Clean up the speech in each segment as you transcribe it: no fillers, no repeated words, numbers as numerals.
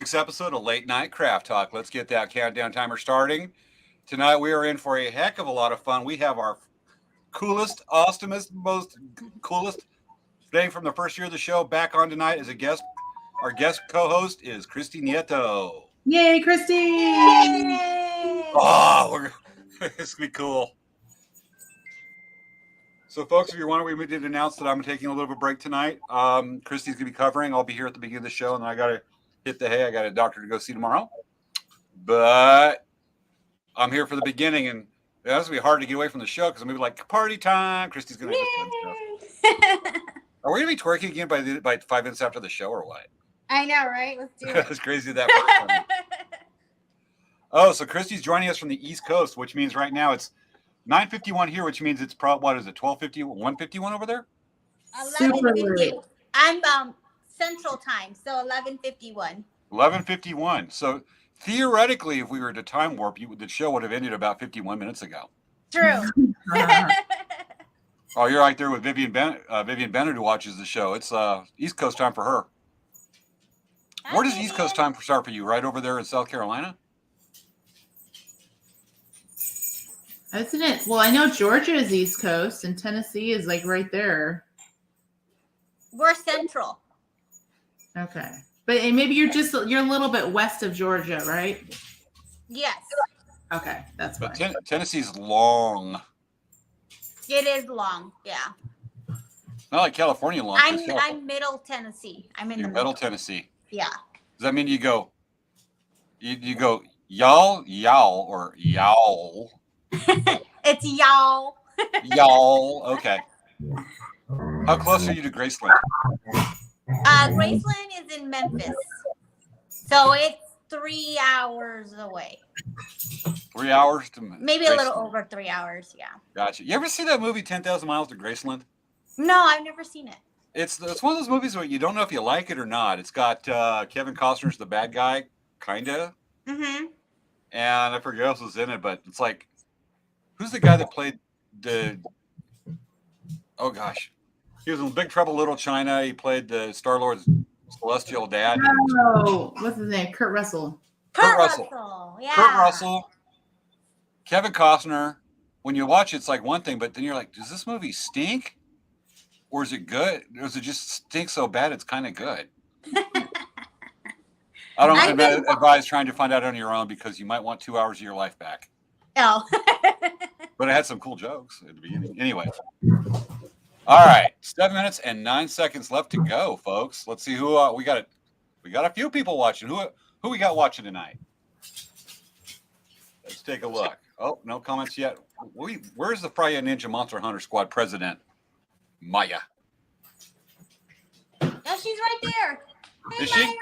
Next episode of Late Night Craft Talk. Let's get that countdown timer starting. Tonight we are in for a heck of a lot of fun. We have our coolest, awesomest, most coolest thing from the first year of the show back on tonight as a guest. Our guest co-host is Christy Nieto. Yay, Christy! Yay! Oh, it's gonna be cool. So, folks, if you're wondering, we did announce that I'm taking a little bit of a break tonight. Christy's gonna be covering. I'll be here at the beginning of the show, and then I gotta hit the hay. I got a doctor to go see tomorrow, but I'm here for the beginning, and it's gonna be hard to get away from the show because I'm gonna be like party time. Christy's gonna have Are we gonna be twerking again by 5 minutes after the show or what? I know, right? Let's do it. It's crazy that. Oh, so Christy's joining us from the East Coast, which means right now it's 9:51 here, which means it's probably what is it 12:50, 1:51 over there? 11:50. I'm Central Time, so 11:51. 11:51. So theoretically, if we were to time warp, the show would have ended about 51 minutes ago. True. Oh, you're right there with Vivian Bennett, who watches the show. It's East Coast time for her. Where does East Coast time start for you? Right over there in South Carolina? Isn't it? Well, I know Georgia is East Coast and Tennessee is like right there. We're Central. Okay. But maybe you're a little bit west of Georgia, right? Yes. Okay, that's fine. But Tennessee's long. It is long, yeah. Not like California long. I'm Middle Tennessee. I'm in the middle Tennessee. Yeah. Does that mean you go y'all or y'all? It's y'all. Y'all. Okay. How close are you to Graceland? Graceland is in Memphis, so it's 3 hours away. 3 hours to maybe Graceland. A little over 3 hours. Yeah. Gotcha. You ever see that movie 10,000 Miles to Graceland? No, I've never seen it. It's one of those movies where you don't know if you like it or not. It's got Kevin Costner's the bad guy, kinda. Mm-hmm. And I forget who else was in it, but it's like, who's the guy that played the? Oh gosh, he was in Big Trouble in Little China. He played the Star-Lord's celestial dad. Oh, what's his name? Kurt Russell. Kurt Russell. Yeah. Kurt Russell. Kevin Costner. When you watch it, it's like one thing, but then you're like, does this movie stink? Or is it good? Or does it just stink so bad it's kind of good? I don't advise trying to find out on your own because you might want 2 hours of your life back. Oh. But it had some cool jokes at the beginning. Anyway. All right. 7 minutes and 9 seconds left to go, folks. Let's see who we got. We got a few people watching. Who we got watching tonight? Let's take a look. Oh, no comments yet. Where's the Freya Ninja Monster Hunter Squad president? Maya. Oh, she's right there. Hey, Is she? Maya.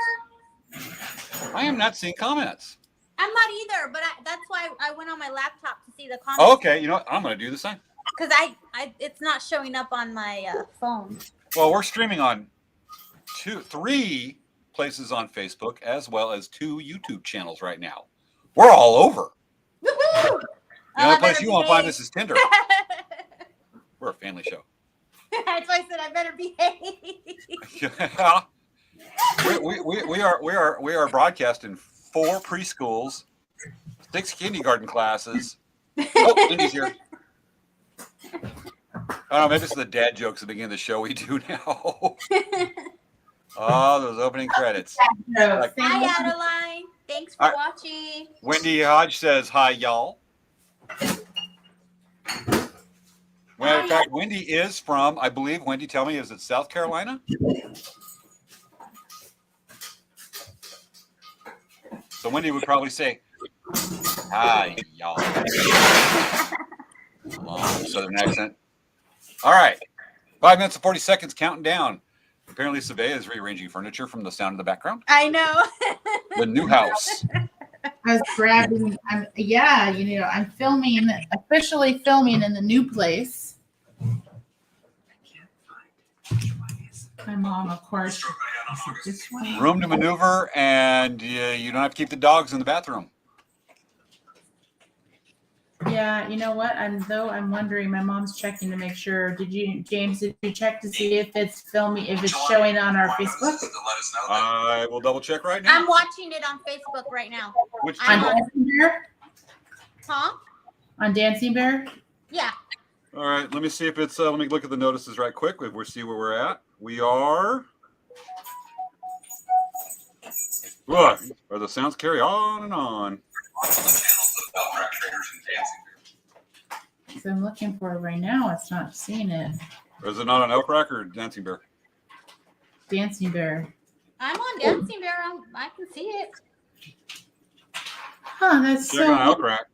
I am not seeing comments. I'm not either, but that's why I went on my laptop to see the comments. Oh, okay, you know what? I'm going to do the same. Because it's not showing up on my phone. Well, we're streaming on 3 places on Facebook as well as 2 YouTube channels right now. We're all over. Woohoo! The only place you won't find us is Tinder. We're a family show. That's why I said I better behave. we are broadcasting 4 preschools, 6 kindergarten classes. Oh, Indy's here. I don't know, maybe it's the dad jokes at the beginning of the show we do now. Oh, those opening credits. Hi, Adeline. Thanks for watching. Wendy Hodge says, hi, y'all. Well, in fact, Wendy is from, I believe, Wendy, tell me, is it South Carolina? So Wendy would probably say, hi, y'all. Long Southern accent. All right. 5 minutes and 40 seconds counting down. Apparently, Savea is rearranging furniture from the sound in the background. I know. The new house. I was grabbing. I'm filming, officially filming in the new place. I can't find which one is. My mom, of course. This way. Room to maneuver, and you don't have to keep the dogs in the bathroom. Yeah, you know what? I'm wondering. My mom's checking to make sure. James? Did you check to see if it's filming, if it's showing on our Facebook? I will double check right now. I'm watching it on Facebook right now. Which On channel? Dancing Bear? Huh? On Dancing Bear? Yeah. All right, let me see if it's. Let me look at the notices right quick. We'll see where we're at. We are. Look, or the sounds carry on and on. Elk Rack Traders and Dancing So I'm looking for it right now. It's not seeing it. Bear. Or is it not on Elk Rack or Dancing Bear? Dancing Bear. I'm on Dancing Bear. I can see it. Huh, that's Check on Elk Rack.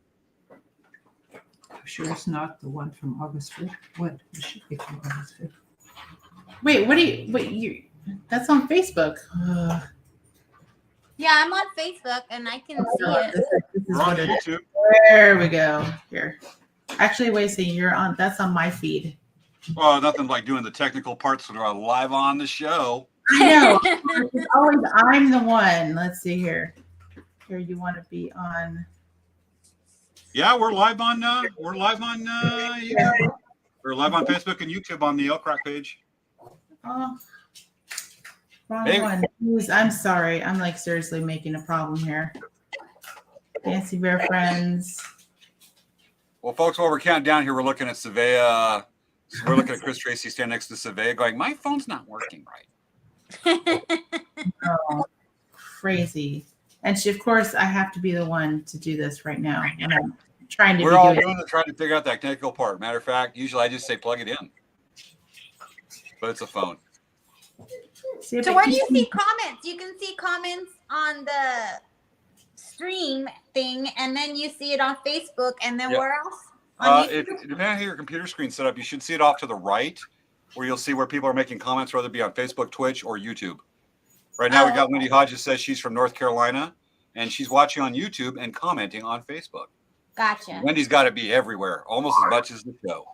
I'm sure it's not the one from August 5th. What? It should be from August 5th. Wait, that's on Facebook. Yeah, I'm on Facebook and I can see it. This is We're on what it is. YouTube. There we go. Here. Actually, wait a second. That's on my feed. Well, nothing like doing the technical parts that are live on the show. I know. It's always I'm the one. Let's see here. Here, you want to be on. Yeah, we're live on. YouTube. We're live on Facebook and YouTube on the Elk Rack page. Oh, wrong Hey. one. I'm sorry. I'm like seriously making a problem here. Fancy Bear Friends. Well, folks, while we're counting down here, we're looking at Savea. We're looking at Chris Tracy standing next to Savea going, my phone's not working right. Oh, crazy. And of course, I have to be the one to do this right now. And I'm trying to We're all do doing it, trying to figure out that technical part. Matter of fact, usually I just say plug it in. But it's a phone. See if So I where can do you see comments? You can see comments on the stream thing, and then you see it on Facebook, and then Yep. where else? On If, YouTube? depending on how your computer screen's set up, you should see it off to the right, where you'll see where people are making comments, whether it be on Facebook, Twitch, or YouTube. Right now, we got Wendy Hodges says she's from North Carolina, and she's watching on YouTube and commenting on Facebook. Gotcha. Wendy's got to be everywhere, almost as much as the show.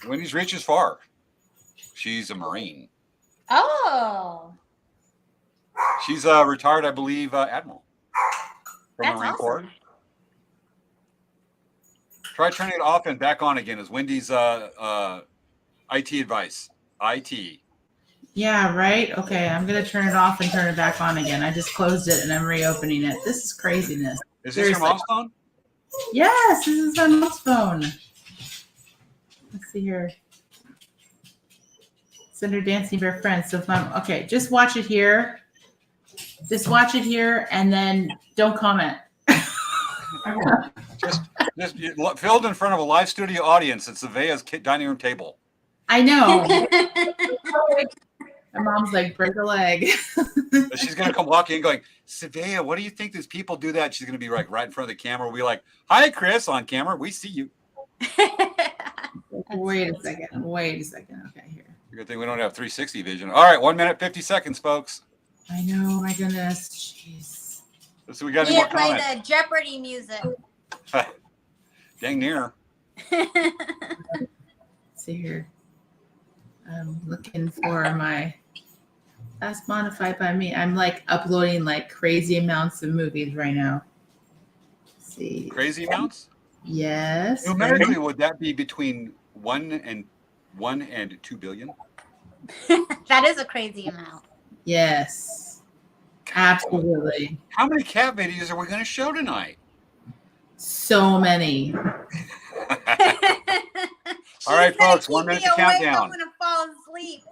Wendy's reaches far. She's a Marine. Oh, She's a retired, I believe, Admiral from That's Marine awesome. Corps. Try turning it off and back on again is Wendy's IT advice. IT. Yeah, right. Okay, I'm gonna turn it off and turn it back on again. I just closed it and I'm reopening it. This is craziness. Is this your mom's phone? Yes, this is my mom's phone. Let's see here. Send her Dancing Bear Friends. So if okay, just watch it here. Just watch it here and then don't comment. just filled in front of a live studio audience at Savea's dining room table. I know. My mom's like, break a leg. She's gonna come walking in going, Savea, what do you think these people do that? She's gonna be like right in front of the camera. We'll be like, hi, Chris, on camera. We see you. Wait a second. Okay, here. Good thing we don't have 360 vision. All right, 1 minute, 50 seconds, folks. I know, my goodness. Jeez. So we got any You more play comments? the Jeopardy music. Dang near. Let's see here. I'm looking for my That's Modified by Me. I'm like uploading like crazy amounts of movies right now. Let's see. Crazy amounts? Yes. Numerically, would that be between 1 and 2 billion? That is a crazy amount. Yes. Absolutely. How many cat videos are we going to show tonight? So many. All right, She's gonna folks, 1 keep minute me to awake. countdown. I'm gonna fall asleep.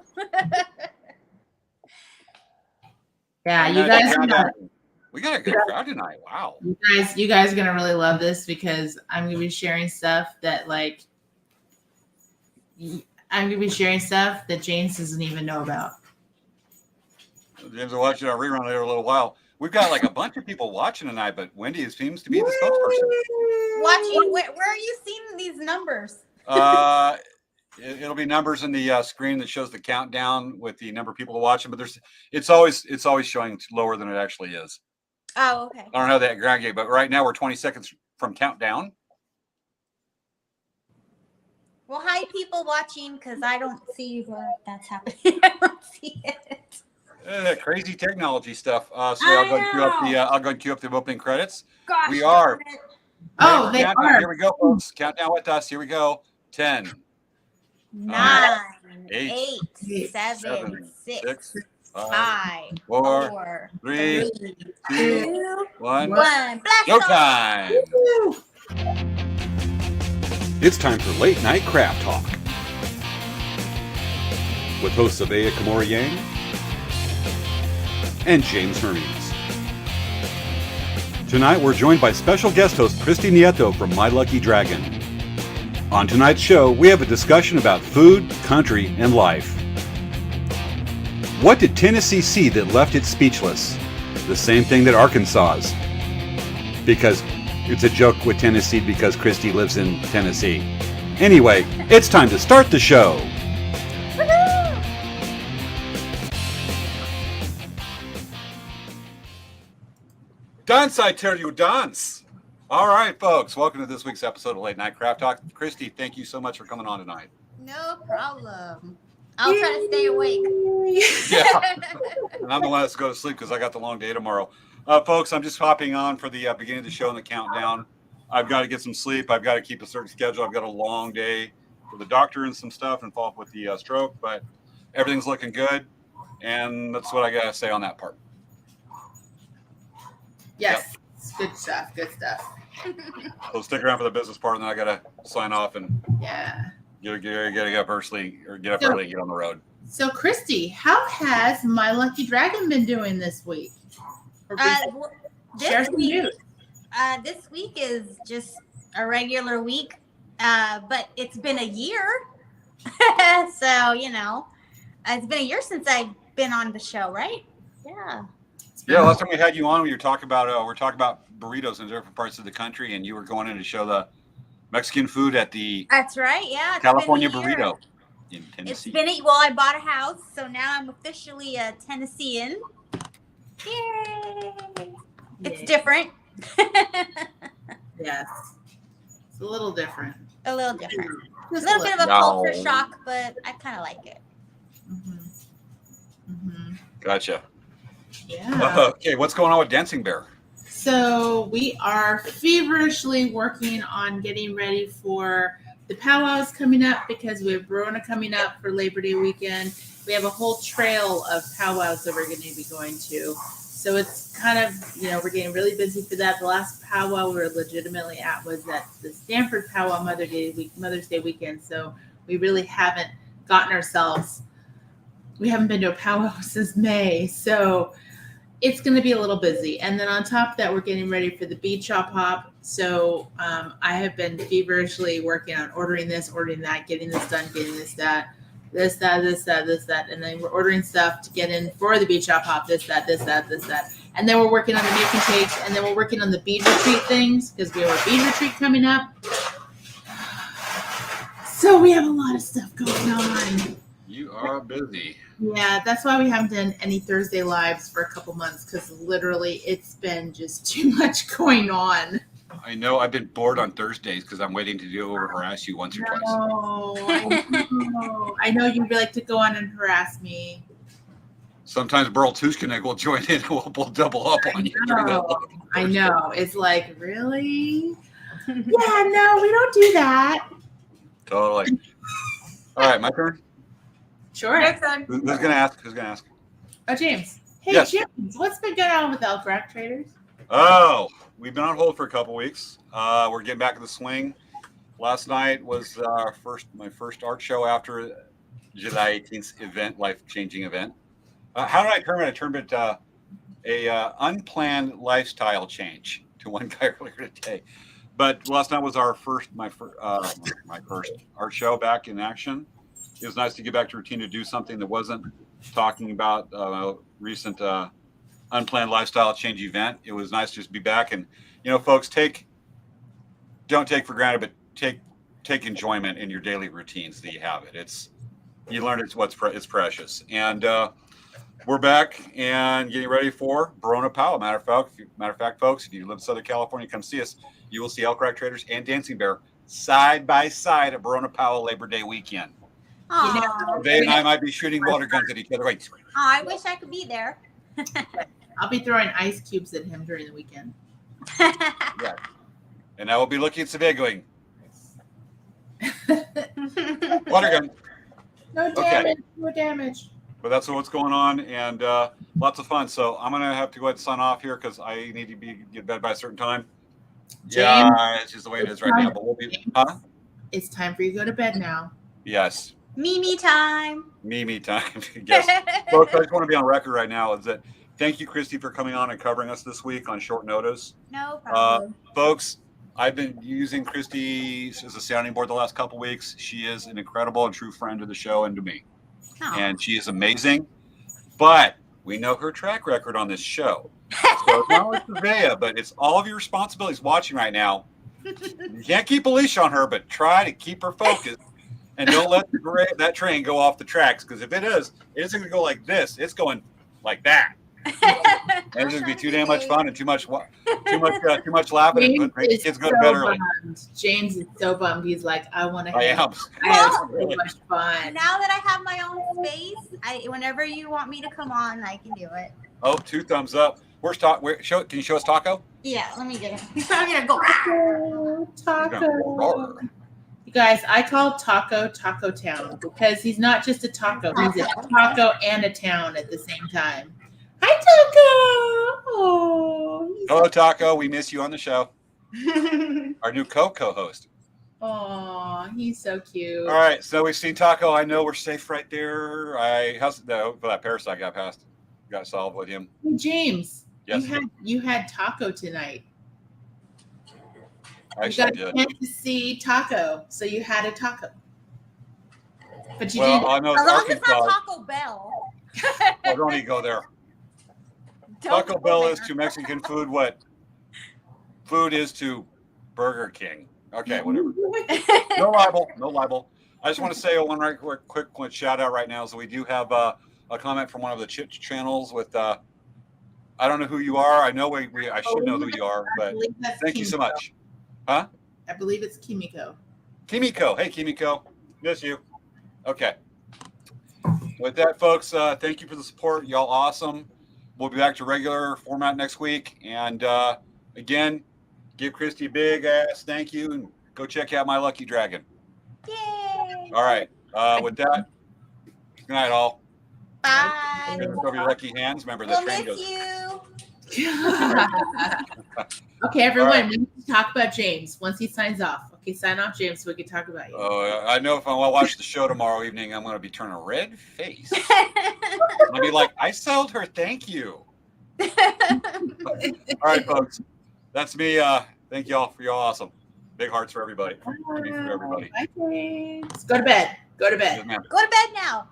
Yeah, And you then guys countdown. We got a good crowd tonight. Wow. you guys are gonna really love this because I'm gonna be sharing stuff that James doesn't even know about. James will watch our rerun later a little while. We've got like a bunch of people watching tonight, but Wendy seems to be the spokesperson. Watching, where are you seeing these numbers? It'll be numbers in the screen that shows the countdown with the number of people watching, but it's always showing lower than it actually is. Oh, okay. I don't know how that aggregate, but right now we're 20 seconds from countdown. Well, hi, people watching, because I don't see where that's happening. I don't see it. Crazy technology stuff. So I'll go and cue up the opening credits. Gosh, We are. darn it. Oh, they Countdown. are. Here we go, folks. Countdown with us. Here we go. 10, 9, eight, 8, 7, 7, 6, 6, 5, 4, 4, 3, 2, 1. 1. Blast Go off. time! It's time for Late Night Craft Talk with hosts Abaya Kamori Yang and James Hermes. Tonight we're joined by special guest host Christy Nieto from My Lucky Dragon. On tonight's show, we have a discussion about food, country, and life. What did Tennessee see that left it speechless? The same thing that Arkansas's. Because it's a joke with Tennessee because Christy lives in Tennessee. Anyway, it's time to start the show. Dance, I tell you, dance. All right, folks, welcome to this week's episode of Late Night Craft Talk. Christy, thank you so much for coming on tonight. No problem. I'll try to stay awake. Yeah, and I'm the one that's going to sleep because I got the long day tomorrow. Folks, I'm just hopping on for the beginning of the show and the countdown. I've got to get some sleep. I've got to keep a certain schedule. I've got a long day for the doctor and some stuff and follow up with the stroke, but everything's looking good, and that's what I got to say on that part. Yes. Good stuff. Good stuff. So stick around for the business part, and then I got to sign off and Yeah. get up early and get on the road. So, Christy, how has My Lucky Dragon been doing this week? Or share This some week, news. this week is just a regular week, but it's been a year. So, it's been a year since I've been on the show, right? Yeah. Yeah, last time we had you on, we were talking about burritos in different parts of the country, and you were going in to show the Mexican food at the That's right. Yeah. California been a year. Burrito in Tennessee. I bought a house, so now I'm officially a Tennessean. Yay! It's different. Yes. It's a little different. A little different. A Just little bit of a No. culture shock, but I kind of like it. Gotcha. Yeah. Okay, what's going on with Dancing Bear? So we are feverishly working on getting ready for the powwows coming up because we have Verona coming up for Labor Day weekend. We have a whole trail of powwows that we're going to be going to. So it's kind of, we're getting really busy for that. The last powwow we were legitimately at was at the Stanford Powwow Mother's Day weekend. So we really haven't we haven't been to a powwow since May. So it's going to be a little busy. And then on top of that, we're getting ready for the beach hop. So I have been feverishly working on ordering this, ordering that, getting this done, getting this, that. And then we're ordering stuff to get in for the beach hop, this, that. And then we're working on the making cakes. And then we're working on the bead retreat things because we have a bead retreat coming up. So we have a lot of stuff going on. You are busy. Yeah, that's why we haven't done any Thursday lives for a couple months because literally it's been just too much going on. I know I've been bored on Thursdays because I'm waiting to harass you once or twice. I know you'd like to go on and harass me. Sometimes Burl Tushkanek will join in and we'll double up on you. I know. It's like, really? Yeah, no, we don't do that. Totally. All right, my turn. Sure. Who's going to ask? Oh, James. Hey, Yes. James, what's been going on with Elk Rack Traders? Oh, we've been on hold for a couple weeks. We're getting back in the swing. Last night was my first art show after July 18th event, life-changing event. How did I term it? I termed it a unplanned lifestyle change to one guy earlier today. But last night was my first art show back in action. It was nice to get back to routine to do something that wasn't talking about recent unplanned lifestyle change event. It was nice to just be back. And, folks, don't take for granted, but take enjoyment in your daily routines that you have it. You learn it's precious. And we're back and getting ready for Verona Powwow. Matter of fact, folks, if you live in Southern California, come see us. You will see Elk Rack Traders and Dancing Bear side by side at Verona Powwow Labor Day weekend. Aw. They and I might be shooting water guns at each other. Wait. I wish I could be there. I'll be throwing ice cubes at him during the weekend. Yeah. And I will be looking at Savannah going, water gun. No Okay. damage. No damage. But that's what's going on, and lots of fun. So I'm gonna have to go ahead and sign off here because I need to get to bed by a certain time. James, Yeah, it's just the way it is right now. But we'll be, huh? It's time for you to go to bed now. Yes, Mimi time. me time. Yes. Folks, I just want to be on record right now is that thank you, Christy, for coming on and covering us this week on short notice. No problem. Folks, I've been using Christy as a sounding board the last couple weeks. She is an incredible and true friend to the show and to me. Aw. And she is amazing. But we know her track record on this show. So it's not like Savannah, but it's all of your responsibilities watching right now. You can't keep a leash on her, but try to keep her focused. And don't let that train go off the tracks, because if it is, it isn't going to go like this. It's going like that. And it's going to be too damn much fun and too much laughing and make the kids go to bed early. Bummed. James is so bummed. He's like, I want to. I am. I have so much fun. Now that I have my own space, whenever you want me to come on, I can do it. Oh, 2 thumbs up. Where's Taco? Can you show us Taco? Yeah, let me get him. He's probably gonna go. Taco. You guys, I call Taco Taco Town because he's not just a taco. He's a taco and a town at the same time. Hi, Taco. Oh, Hello, Taco. We miss you on the show. Our new co-host. oh, he's so cute. All right, so we've seen Taco. I know we're safe right there. How's that parasite got solved with him? Hey, James, Yes, you had Taco tonight. I You got actually a did. chance to see Taco, so you had a taco. But you Well, didn't. I know As it's long as it's not Arkansas. Taco Bell. Oh, don't even go there. Don't Taco go Bell there. is to Mexican food what food is to Burger King. Okay, whatever. No libel. No libel. I just want to say one quick shout out right now. So we do have a comment from one of the channels with I don't know who you are. I know I should know who you are, but thank you so much. Huh? I believe it's Kimiko. Kimiko. Hey, Kimiko. Miss you. Okay. With that, folks, thank you for the support. Y'all awesome. We'll be back to regular format next week. And again, give Christy a big ass thank you and go check out My Lucky Dragon. Yay. All right. With that, good night, all. Bye. Over your lucky hands. Remember, the We'll train miss goes. you. Okay, everyone, All right. we need to talk about James once he signs off. Okay, sign off, James, so we can talk about you. I know if I watch the show tomorrow evening, I'm going to be turning a red face. I'll be like, I sold her. Thank you. All right, folks. That's me. Thank y'all for y'all awesome. Big hearts for everybody. For everybody. Bye, James. Go to bed. Go to bed. Yes, ma'am. Go to bed now.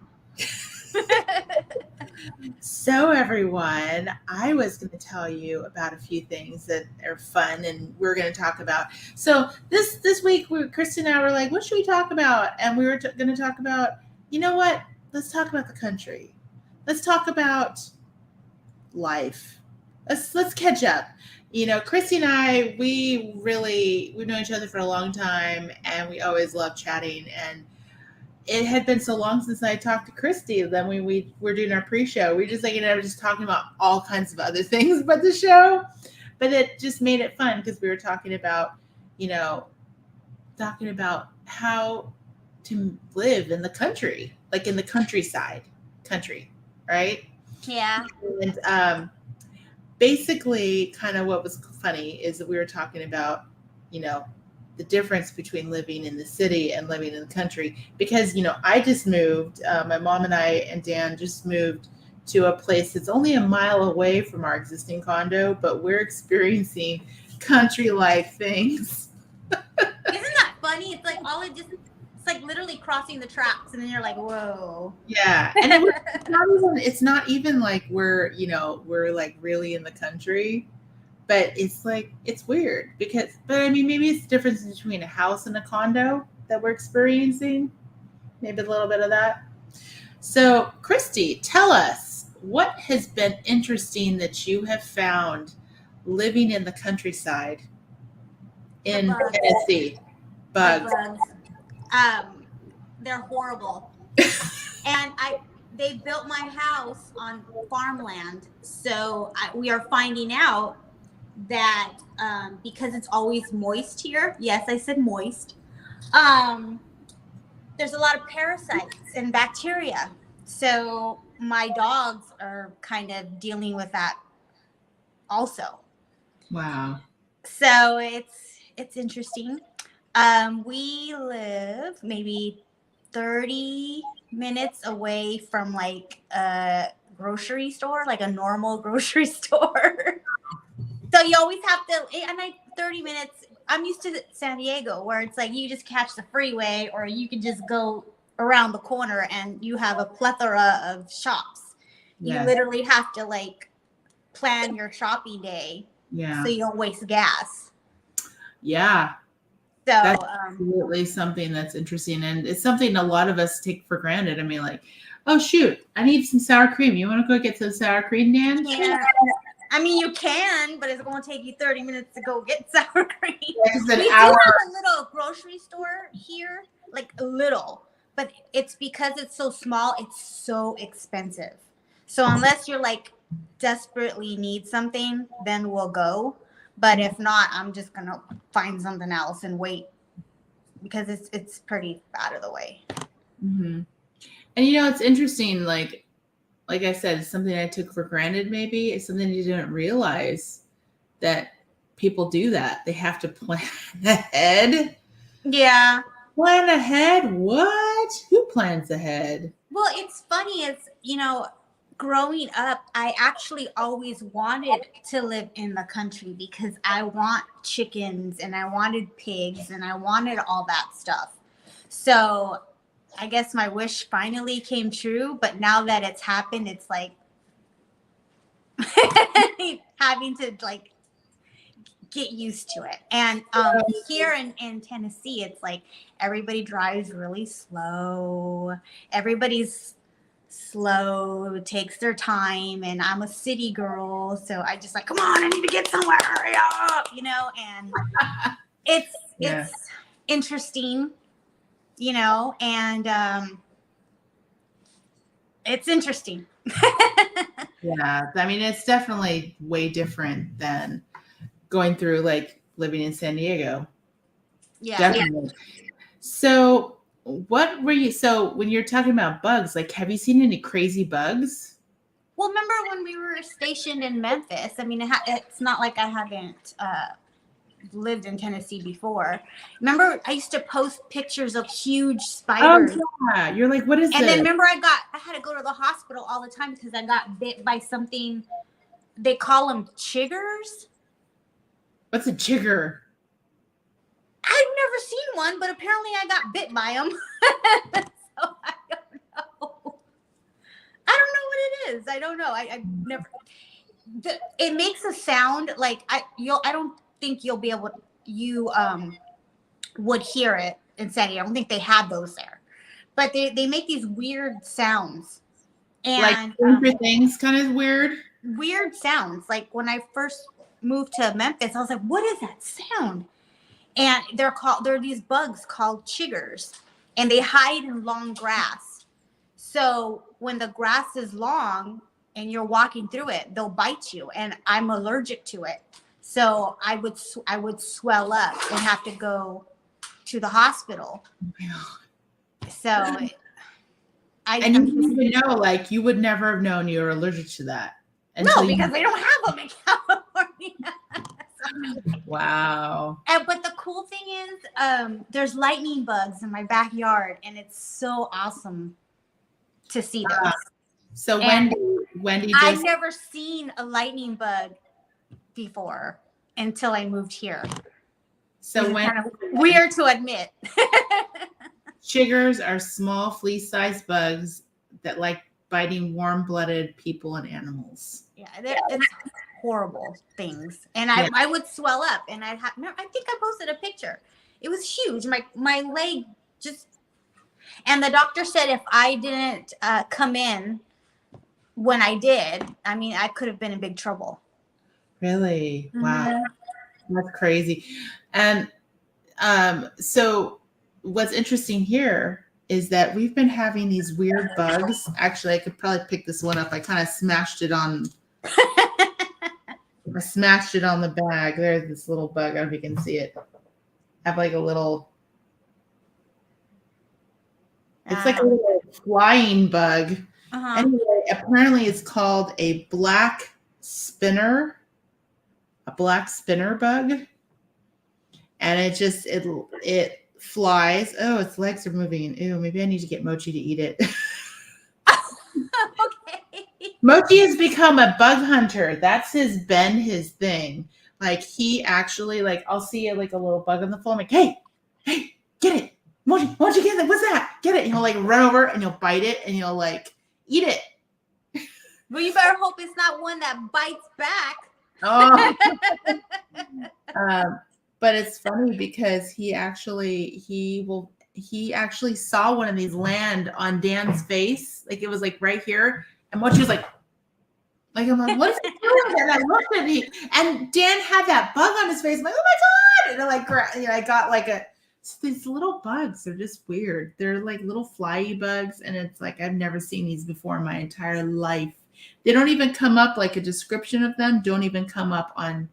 So, everyone, I was going to tell you about a few things that are fun and we're going to talk about. So this week, Christy and I were like, what should we talk about? And we were going to talk about, you know what? Let's talk about the country. Let's talk about life. Let's catch up. You know, Christy and I, we've known each other for a long time and we always love chatting. And it had been so long since I talked to Christy. Then we were doing our pre-show. We just just talking about all kinds of other things but the show. But it just made it fun because we were talking about how to live in the country, like in the countryside, right? Yeah. And basically, kind of what was funny is that we were talking about, the difference between living in the city and living in the country. Because, I just moved, my mom and I and Dan just moved to a place that's only a mile away from our existing condo, but we're experiencing country-like things. Isn't that funny? It's like it's like literally crossing the tracks, and then you're like, whoa. Yeah, and it's not even like we're like really in the country, but it's like it's weird but I mean maybe it's the difference between a house and a condo that we're experiencing, maybe a little bit of that. So Christy, tell us what has been interesting that you have found living in the countryside in Bugs. Tennessee. Bugs. They're horrible. And they built my house on farmland, so we are finding out that because it's always moist here. Yes, I said moist. There's a lot of parasites and bacteria. So my dogs are kind of dealing with that also. Wow. So it's interesting. We live maybe 30 minutes away from like a grocery store, like a normal grocery store. So you always have to, and 30 minutes, I'm used to San Diego where it's like you just catch the freeway or you can just go around the corner and you have a plethora of shops. You literally have to like plan your shopping day so you don't waste gas. Yeah. So that's absolutely something that's interesting. And it's something a lot of us take for granted. I mean, like, oh, shoot, I need some sour cream. You want to go get some sour cream, Dan? Yeah. I mean, you can, but it's going to take you 30 minutes to go get sour cream. It's an We hour. do have a little grocery store here, like a little, but it's because it's so small, it's so expensive. So unless you're like desperately need something, then we'll go. But if not, I'm just going to find something else and wait because it's pretty out of the way. Mm-hmm. And you know, it's interesting, like I said, it's something I took for granted. Maybe it's something you didn't realize that people do that. They have to plan ahead. Yeah. Plan ahead? What? Who plans ahead? Well, it's funny is, you know, growing up, I actually always wanted to live in the country because I want chickens and I wanted pigs and I wanted all that stuff. So I guess my wish finally came true, but now that it's happened, it's like having to like get used to it. And here in Tennessee, it's like everybody drives really slow. Everybody's slow, takes their time, and I'm a city girl, so I just like, come on, I need to get somewhere, hurry up, you know. And it's interesting, you know, and it's interesting. Yeah, I mean, it's definitely way different than going through like living in San Diego. Yeah, definitely. Yeah. So what were you, so when you're talking about bugs, like, have you seen any crazy bugs? Well, remember when we were stationed in Memphis? I mean, it's not like I haven't lived in Tennessee before. Remember, I used to post pictures of huge spiders. Oh, yeah. You're like, what is And this? then remember, I had to go to the hospital all the time because I got bit by something. They call them chiggers. What's a chigger? I've never seen one, but apparently I got bit by them. So I don't know. I don't know what it is. I don't know. I never. It makes a sound like I don't think you'll be able to, you would hear it in San Diego. I don't think they have those there, but they make these weird sounds. And like things kind of weird sounds. Like when I first moved to Memphis, I was like, what is that sound? And they're these bugs called chiggers, and they hide in long grass. So when the grass is long and you're walking through it, they'll bite you, and I'm allergic to it. So I would swell up and have to go to the hospital. So and you didn't even know, like, you would never have known you were allergic to that. No, because they don't have them in California. Wow. But the cool thing is, there's lightning bugs in my backyard, and it's so awesome to see those. So Wendy I've never seen a lightning bug before until I moved here. So it's kind of weird to admit. Chiggers are small flea-sized bugs that like biting warm-blooded people and animals. Yeah, it's horrible things. And I would swell up, and I think I posted a picture. It was huge. My leg just, and the doctor said if I didn't come in when I did, I mean, I could have been in big trouble. Really? Wow. Mm-hmm. That's crazy. And so what's interesting here is that we've been having these weird bugs. Actually, I could probably pick this one up. I kind of smashed it on. I smashed it on the bag. There's this little bug. I don't know if you can see it. I have like a little. It's like a little flying bug. Anyway, apparently it's called a black spinner bug. And it flies. Oh, its legs are moving. Ew, maybe I need to get Mochi to eat it. Okay. Mochi has become a bug hunter. That's his thing. Like he actually, like, I'll see like a little bug on the floor. I'm like, hey, get it. Mochi, get it. What's that? Get it. And he'll like run over and he'll bite it and he'll like eat it. Well, you better hope it's not one that bites back. Oh. But it's funny because he actually saw one of these land on Dan's face. Like it was like right here. And Mochi was like I'm like, what is he doing? And I looked at him and Dan had that bug on his face. I'm like, oh my God. And I got like these little bugs. They're just weird. They're like little flyy bugs. And it's like, I've never seen these before in my entire life. They don't even come up, like a description of them don't even come up on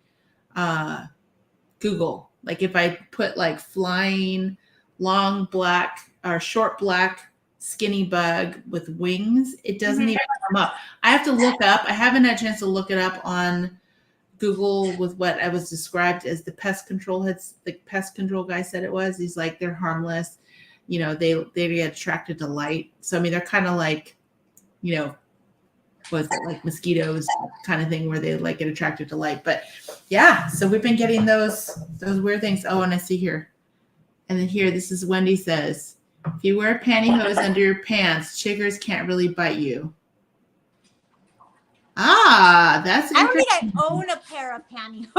Google. Like if I put like flying long black or short black skinny bug with wings, it doesn't even come up. I have to look up. I haven't had a chance to look it up on Google with what I was described as the pest control guy said it was. He's like, they're harmless. You know, they get attracted to light. So, I mean, they're kind of like, you know, was it like mosquitoes kind of thing where they like get attracted to light. But yeah, so we've been getting those weird things. Oh, and I see here. And then here, this is Wendy says, if you wear pantyhose under your pants, chiggers can't really bite you. Ah, that's I don't think I own a pair of pantyhose.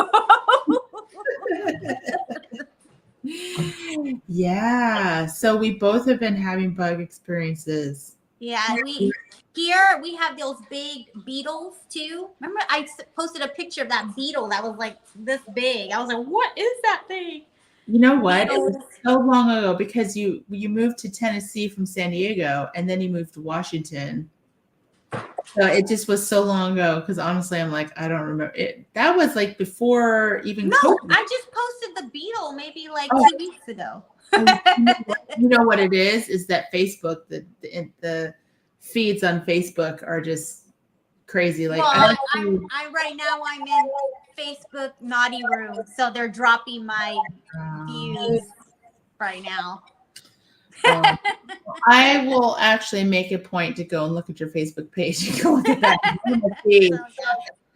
Yeah. So we both have been having bug experiences. Yeah, we have those big beetles too. Remember, I posted a picture of that beetle that was like this big. I was like, "What is that thing?" You know what? It was so long ago because you moved to Tennessee from San Diego, and then you moved to Washington. So it just was so long ago. Because honestly, I'm like, I don't remember it. That was like before even. No, COVID. I just posted the beetle maybe like 2 weeks ago. You know what it is? Is that Facebook, the feeds on Facebook are just crazy. Like, well, I right now I'm in Facebook naughty room, so they're dropping my views right now. I will actually make a point to go and look at your Facebook page and go look at that.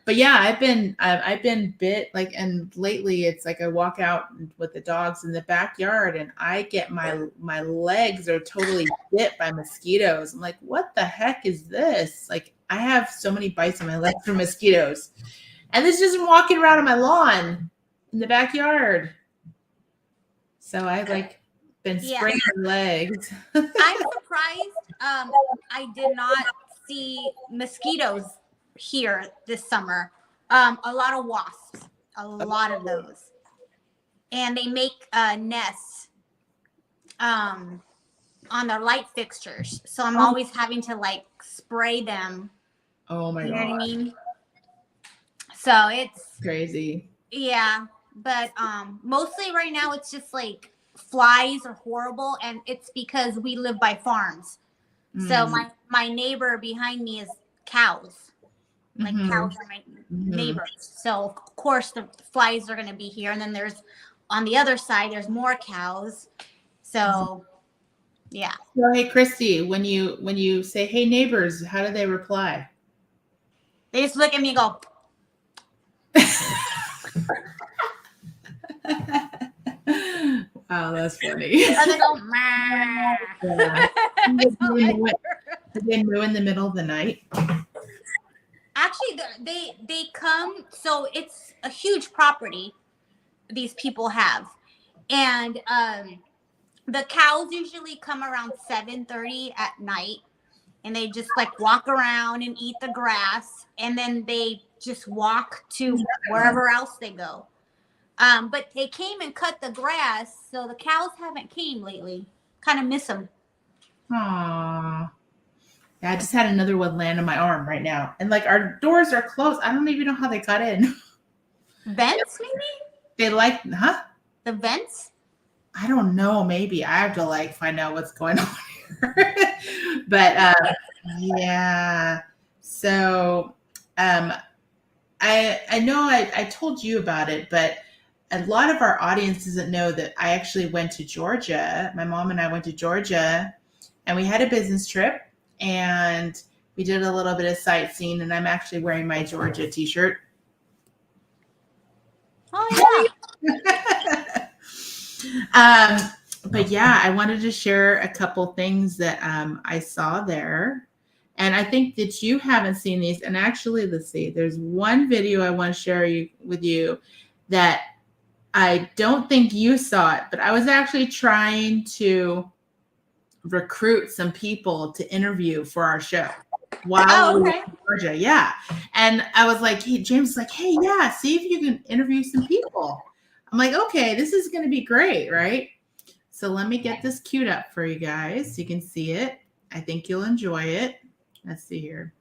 But yeah, I've been bit, like, and lately it's like I walk out with the dogs in the backyard and I get my legs are totally bit by mosquitoes. I'm like, what the heck is this? Like, I have so many bites on my legs from mosquitoes. And this isn't walking around on my lawn in the backyard. So I've like been spraying my legs. I'm surprised I did not see mosquitoes here this summer. A lot of wasps, a lot of those. And they make nests on their light fixtures. So I'm always having to like spray them. Oh my God. You know what I mean? So it's crazy. Yeah. But mostly right now it's just like flies are horrible, and it's because we live by farms. So my neighbor behind me is cows. Like cows are my neighbors. So of course the flies are gonna be here. And then there's on the other side, there's more cows. So yeah. So hey Christy, when you say hey neighbors, how do they reply? They just look at me and go. Wow, that's funny. And they go, Yeah. Do they moo in the middle of the night? Actually, they come. So it's a huge property these people have, and the cows usually come around 7:30 at night, and they just like walk around and eat the grass, and then they just walk to wherever else they go. But they came and cut the grass, so the cows haven't came lately. Kind of miss them. Aww. Yeah, I just had another one land on my arm right now. And like our doors are closed. I don't even know how they got in. Vents, maybe? They like, huh? The vents? I don't know. Maybe I have to like find out what's going on here. But yeah. So I know I told you about it, but a lot of our audience doesn't know that I actually went to Georgia. My mom and I went to Georgia and we had a business trip and we did a little bit of sightseeing, and I'm actually wearing my Georgia t-shirt. Oh, yeah. But yeah, I wanted to share a couple things that I saw there. And I think that you haven't seen these. And actually, let's see, there's one video I want to share with you that I don't think you saw it, but I was actually trying to recruit some people to interview for our show while we were in Georgia. Yeah. And I was like, hey, James is like, hey, yeah, see if you can interview some people. I'm like, okay, this is going to be great, right? So let me get this queued up for you guys so you can see it. I think you'll enjoy it. Let's see here.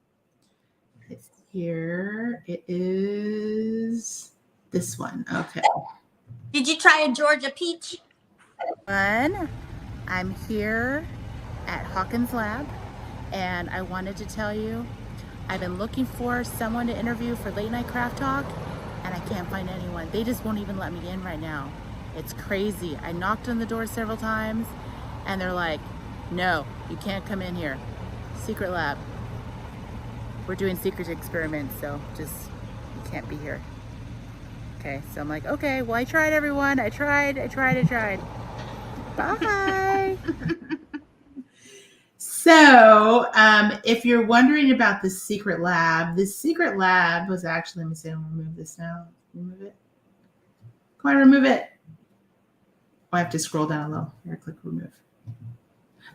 It's here. It is this one. Okay. Did you try a Georgia peach? I'm here at Hawkins Lab, and I wanted to tell you I've been looking for someone to interview for Late Night Craft Talk, and I can't find anyone. They just won't even let me in right now. It's crazy. I knocked on the door several times, and they're like, no, you can't come in here. Secret lab. We're doing secret experiments, so just, you can't be here. Okay, so I'm like, okay, well, I tried, everyone. I tried. Bye. So, if you're wondering about the secret lab was actually, let me see, I'll remove this now. Remove it. Come on, remove it. Oh, I have to scroll down a little. Here, click remove.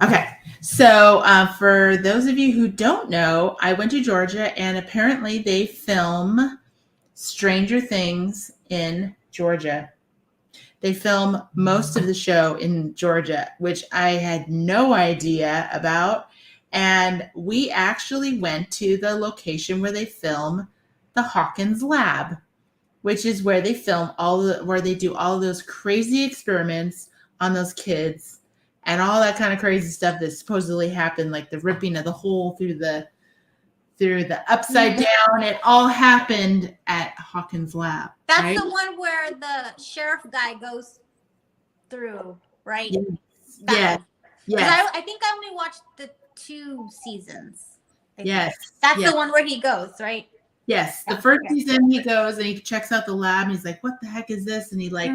Okay, so for those of you who don't know, I went to Georgia, and apparently they film Stranger Things in Georgia. They film most of the show in Georgia, which I had no idea about. And we actually went to the location where they film the Hawkins Lab, which is where they film where they do all of those crazy experiments on those kids and all that kind of crazy stuff that supposedly happened, like the ripping of the hole through the upside down. It all happened at Hawkins Lab. That's right? the one where the sheriff guy goes through, right? Yes. Yes. I think I only watched the 2 seasons. Yes. That's the one where he goes, right? Yes. The first season he goes and he checks out the lab and he's like, what the heck is this? And he like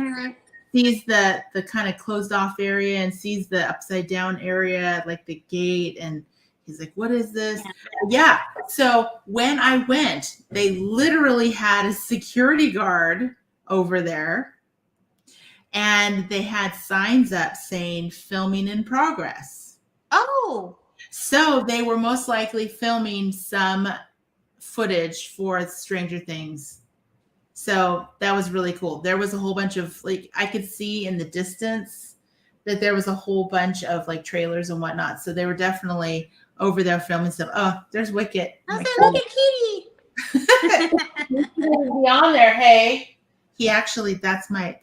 sees the kind of closed off area and sees the upside down area, like the gate, and he's like, what is this? Yeah. So when I went, they literally had a security guard over there, and they had signs up saying filming in progress. Oh. So they were most likely filming some footage for Stranger Things. So that was really cool. There was a whole bunch of, like, I could see in the distance that there was a whole bunch of like trailers and whatnot. So they were definitely over there filming stuff. Oh, there's Wicket. I was like, look at Kitty. Be on there, hey. He actually, that's my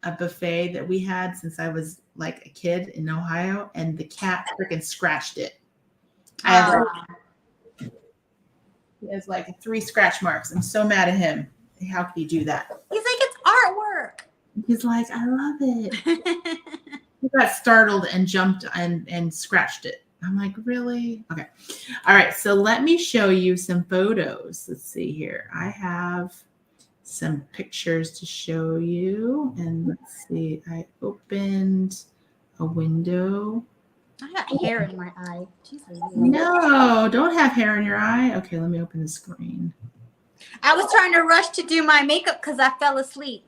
a buffet that we had since I was like a kid in Ohio, and the cat freaking scratched it. He has like 3 scratch marks. I'm so mad at him. How could he do that? He's like, it's artwork. He's like, I love it. He got startled and jumped and scratched it. I'm like, really? Okay. All right. So let me show you some photos. Let's see here. I have some pictures to show you. And let's see. I opened a window. I got hair in my eye. Jesus. No, don't have hair in your eye. Okay, let me open the screen. I was trying to rush to do my makeup because I fell asleep.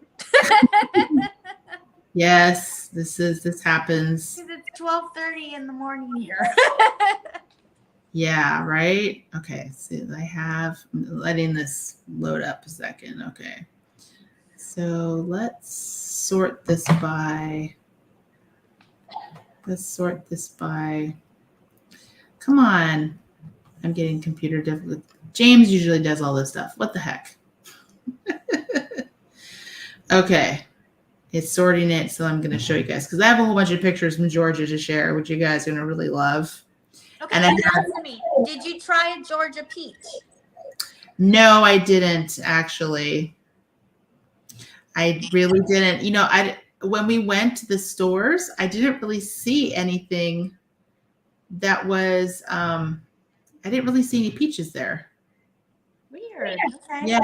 Yes, this happens. Because it's 12:30 in the morning here. Yeah, right? Okay, so I'm letting this load up a second. Okay. So let's sort this by Let's sort this by. Come on. I'm getting computer difficult. James usually does all this stuff. What the heck? Okay. It's sorting it, so I'm going to show you guys because I have a whole bunch of pictures from Georgia to share, which you guys are going to really love. Okay, And answer me. Did you try a Georgia peach? No, I didn't actually. I really didn't. You know, when we went to the stores, I didn't really see anything that was. I didn't really see any peaches there. Weird. Okay. Yeah,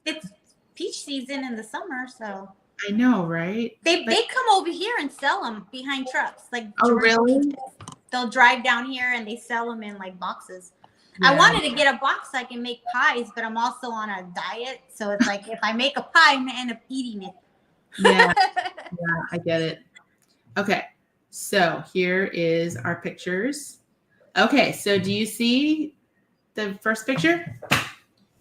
It's peach season in the summer, so I know, right? they come over here and sell them behind trucks. Like Oh, Georgia really? peaches. They'll drive down here and they sell them in like boxes. Yeah. I wanted to get a box so I can make pies, but I'm also on a diet, so it's like if I make a pie, I'm gonna end up eating it. Yeah, yeah, I get it. Okay, so here is our pictures. Okay, so do you see the first picture?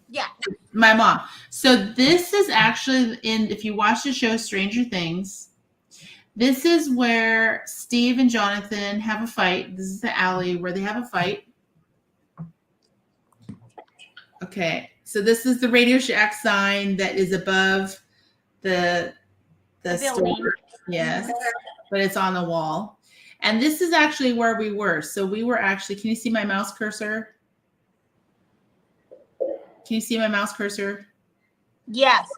Yeah. My mom. So this is actually if you watch the show Stranger Things, this is where Steve and Jonathan have a fight. This is the alley where they have a fight. Okay, so this is the Radio Shack sign that is above the building. store. Yes, but it's on the wall. And this is actually where we were. So we were actually, can you see my mouse cursor? Can you see my mouse cursor? Yes.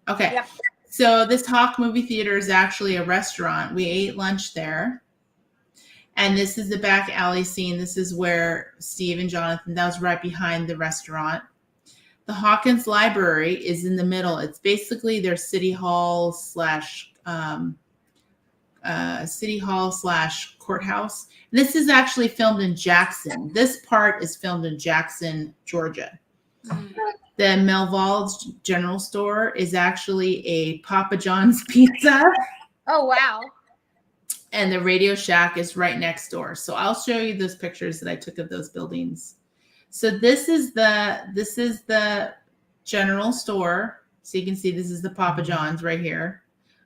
Okay. Yep. So this Hawk movie theater is actually a restaurant. We ate lunch there. And this is the back alley scene. This is where Steve and Jonathan, that was right behind the restaurant. The Hawkins Library is in the middle. It's basically their city hall slash courthouse. This is actually filmed in Jackson. This part is filmed in Jackson, Georgia. The Melvald's General Store is actually a Papa John's pizza. Oh, wow. And the Radio Shack is right next door. So I'll show you those pictures that I took of those buildings. So this is the general store. So you can see this is the Papa John's right here.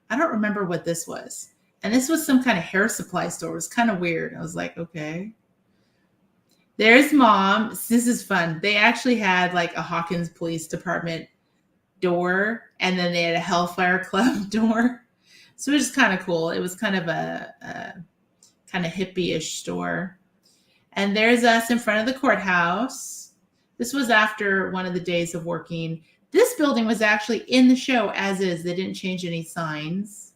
I don't remember what this was. And this was some kind of hair supply store. It was kind of weird. I was like, okay. There's Mom. This is fun. They actually had like a Hawkins Police Department door, and then they had a Hellfire Club door. So it was kind of cool. It was kind of a kind of hippie-ish store. And there's us in front of the courthouse. This was after one of the days of working. This building was actually in the show as is. They didn't change any signs.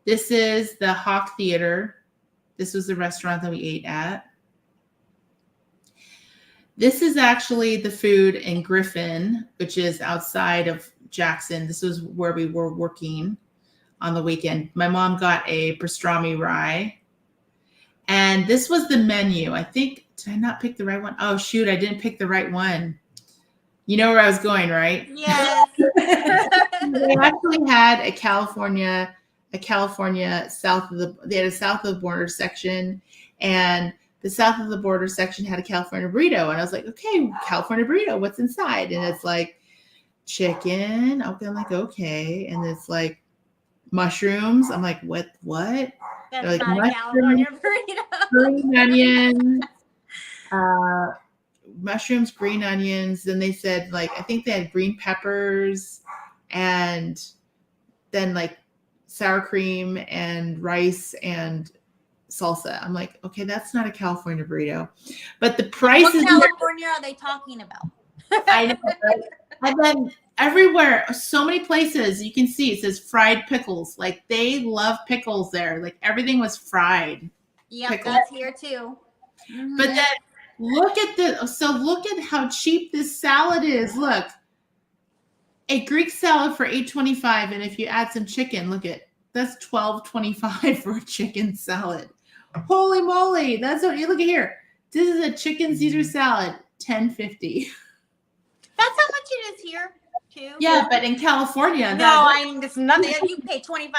This is the Hawk Theater. This was the restaurant that we ate at. This is actually the food in Griffin, which is outside of Jackson. This was where we were working on the weekend. My mom got a pastrami rye. And this was the menu. I think, did I not pick the right one? Oh, shoot, I didn't pick the right one. You know where I was going, right? Yes. They actually had a California south of they had a south of the border section, and the south of the border section had a California burrito. And I was like, okay, California burrito, what's inside? And it's like chicken. Okay, I'm like, okay. And it's like mushrooms. I'm like, what? That's They're like not a California burrito. green onions, mushrooms, green onions. Then they said, like, I think they had green peppers, and then like sour cream and rice and salsa. I'm like, okay, that's not a California burrito. But the price What is California are they talking about? I know. Right? And then everywhere, so many places you can see it says fried pickles. Like they love pickles there. Like everything was fried. Yep, Pickles. that's here too. But then look at how cheap this salad is. Look, a Greek salad for $8.25, and if you add some chicken, that's $12.25 for a chicken salad. Holy moly! That's what you look at here. This is a chicken Caesar salad, $10.50. That's how much it is here too. Yeah, but in California, it's nothing. You pay $25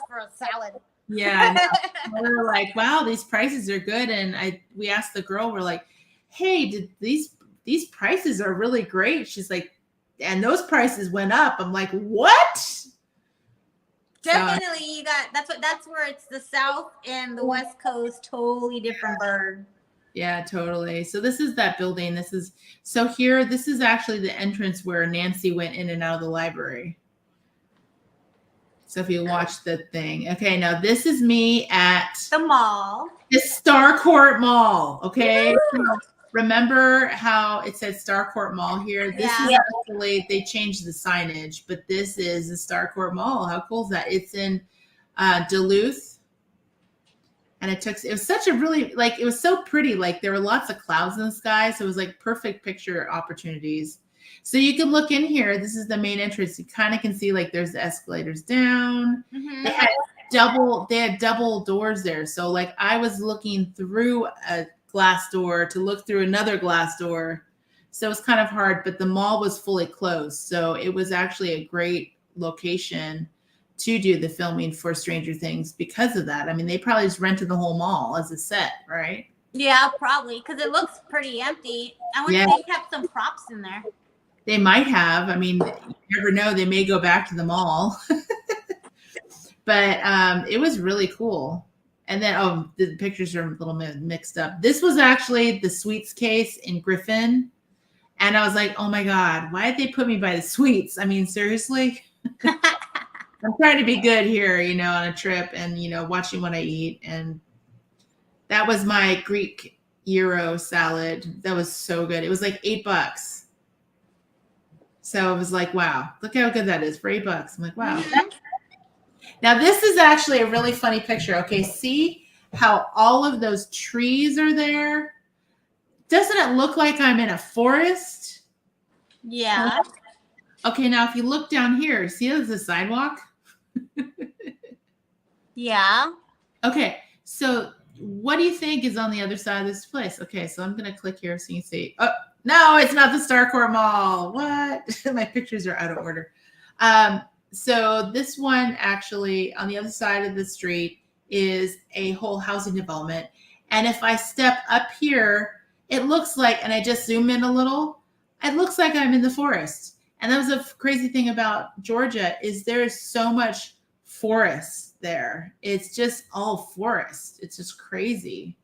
for a salad. Yeah, we're like, wow, these prices are good. And we asked the girl, we're like, hey, did these prices are really great. She's like, and those prices went up. I'm like, what? Definitely, you got that's where it's the South and the West Coast, totally different bird. Yeah, totally. So this is that building. This is actually the entrance where Nancy went in and out of the library. So if you watch the thing. Okay, now this is me at The mall. the Starcourt Mall. Okay. So remember how it said Starcourt Mall here? This is actually, they changed the signage, but this is the Starcourt Mall. How cool is that? It's in Duluth. And it was such a really, like, it was so pretty. Like there were lots of clouds in the sky. So it was like perfect picture opportunities. So you can look in here. This is the main entrance. You kind of can see like there's the escalators down. Mm-hmm. They had double doors there. So like I was looking through a glass door to look through another glass door. So it was kind of hard, but the mall was fully closed. So it was actually a great location to do the filming for Stranger Things because of that. I mean, they probably just rented the whole mall as a set, right? Yeah, probably, because it looks pretty empty. I wonder if they kept some props in there. They might have. I mean, you never know. They may go back to the mall. But it was really cool. And then, the pictures are a little bit mixed up. This was actually the sweets case in Griffin. And I was like, oh my God, why did they put me by the sweets? I mean, seriously? I'm trying to be good here, on a trip and, watching what I eat. And that was my Greek gyro salad. That was so good. It was like $8. So I was like, wow, look how good that is for $8. I'm like, wow. Mm-hmm. Now this is actually a really funny picture. Okay, see how all of those trees are there? Doesn't it look like I'm in a forest? Yeah. Okay, now if you look down here, see there's a sidewalk? Yeah. Okay, so what do you think is on the other side of this place? Okay, so I'm going to click here so you can see. Oh, no, it's not the Starcourt Mall. What? My pictures are out of order. So this one actually on the other side of the street is a whole housing development. And if I step up here, it looks like, and I just zoom in a little, it looks like I'm in the forest. And that was a crazy thing about Georgia is there's so much forest there. It's just all forest. It's just crazy.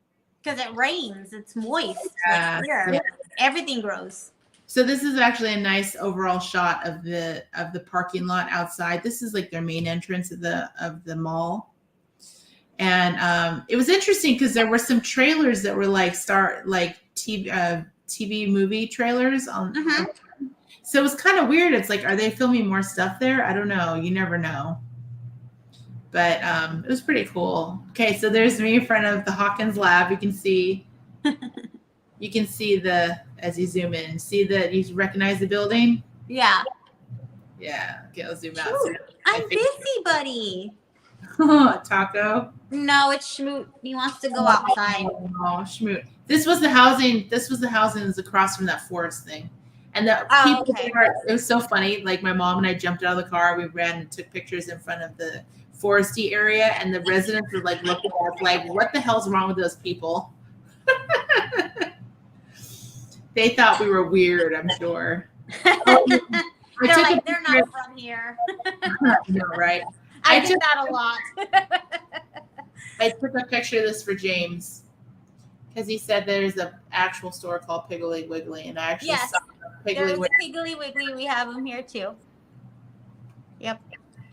Because it rains. It's moist. Yeah, like here. yeah. Everything grows. So this is actually a nice overall shot of the parking lot outside. This is like their main entrance of the mall. And it was interesting because there were some trailers that were like TV movie trailers on. Mm-hmm. So it was kind of weird. It's like, are they filming more stuff there? I don't know. You never know. But it was pretty cool. Okay, so there's me in front of the Hawkins Lab. You can see as you zoom in, see that you recognize the building? Yeah. Yeah. Okay, I'll zoom out. Ooh, I'm busy, buddy. Taco. No, it's Schmoot. He wants to go outside. Oh, Schmoot. This was the housing that's across from that forest thing. And the people there, it was so funny. Like my mom and I jumped out of the car. We ran and took pictures in front of the foresty area. And the residents were like looking at us like, what the hell's wrong with those people? They thought we were weird, I'm sure. They're not from here. No, right? I did that a lot. I took a picture of this for James because he said there's an actual store called Piggly Wiggly, and I actually saw There's a Piggly Wiggly. We have them here too. Yep.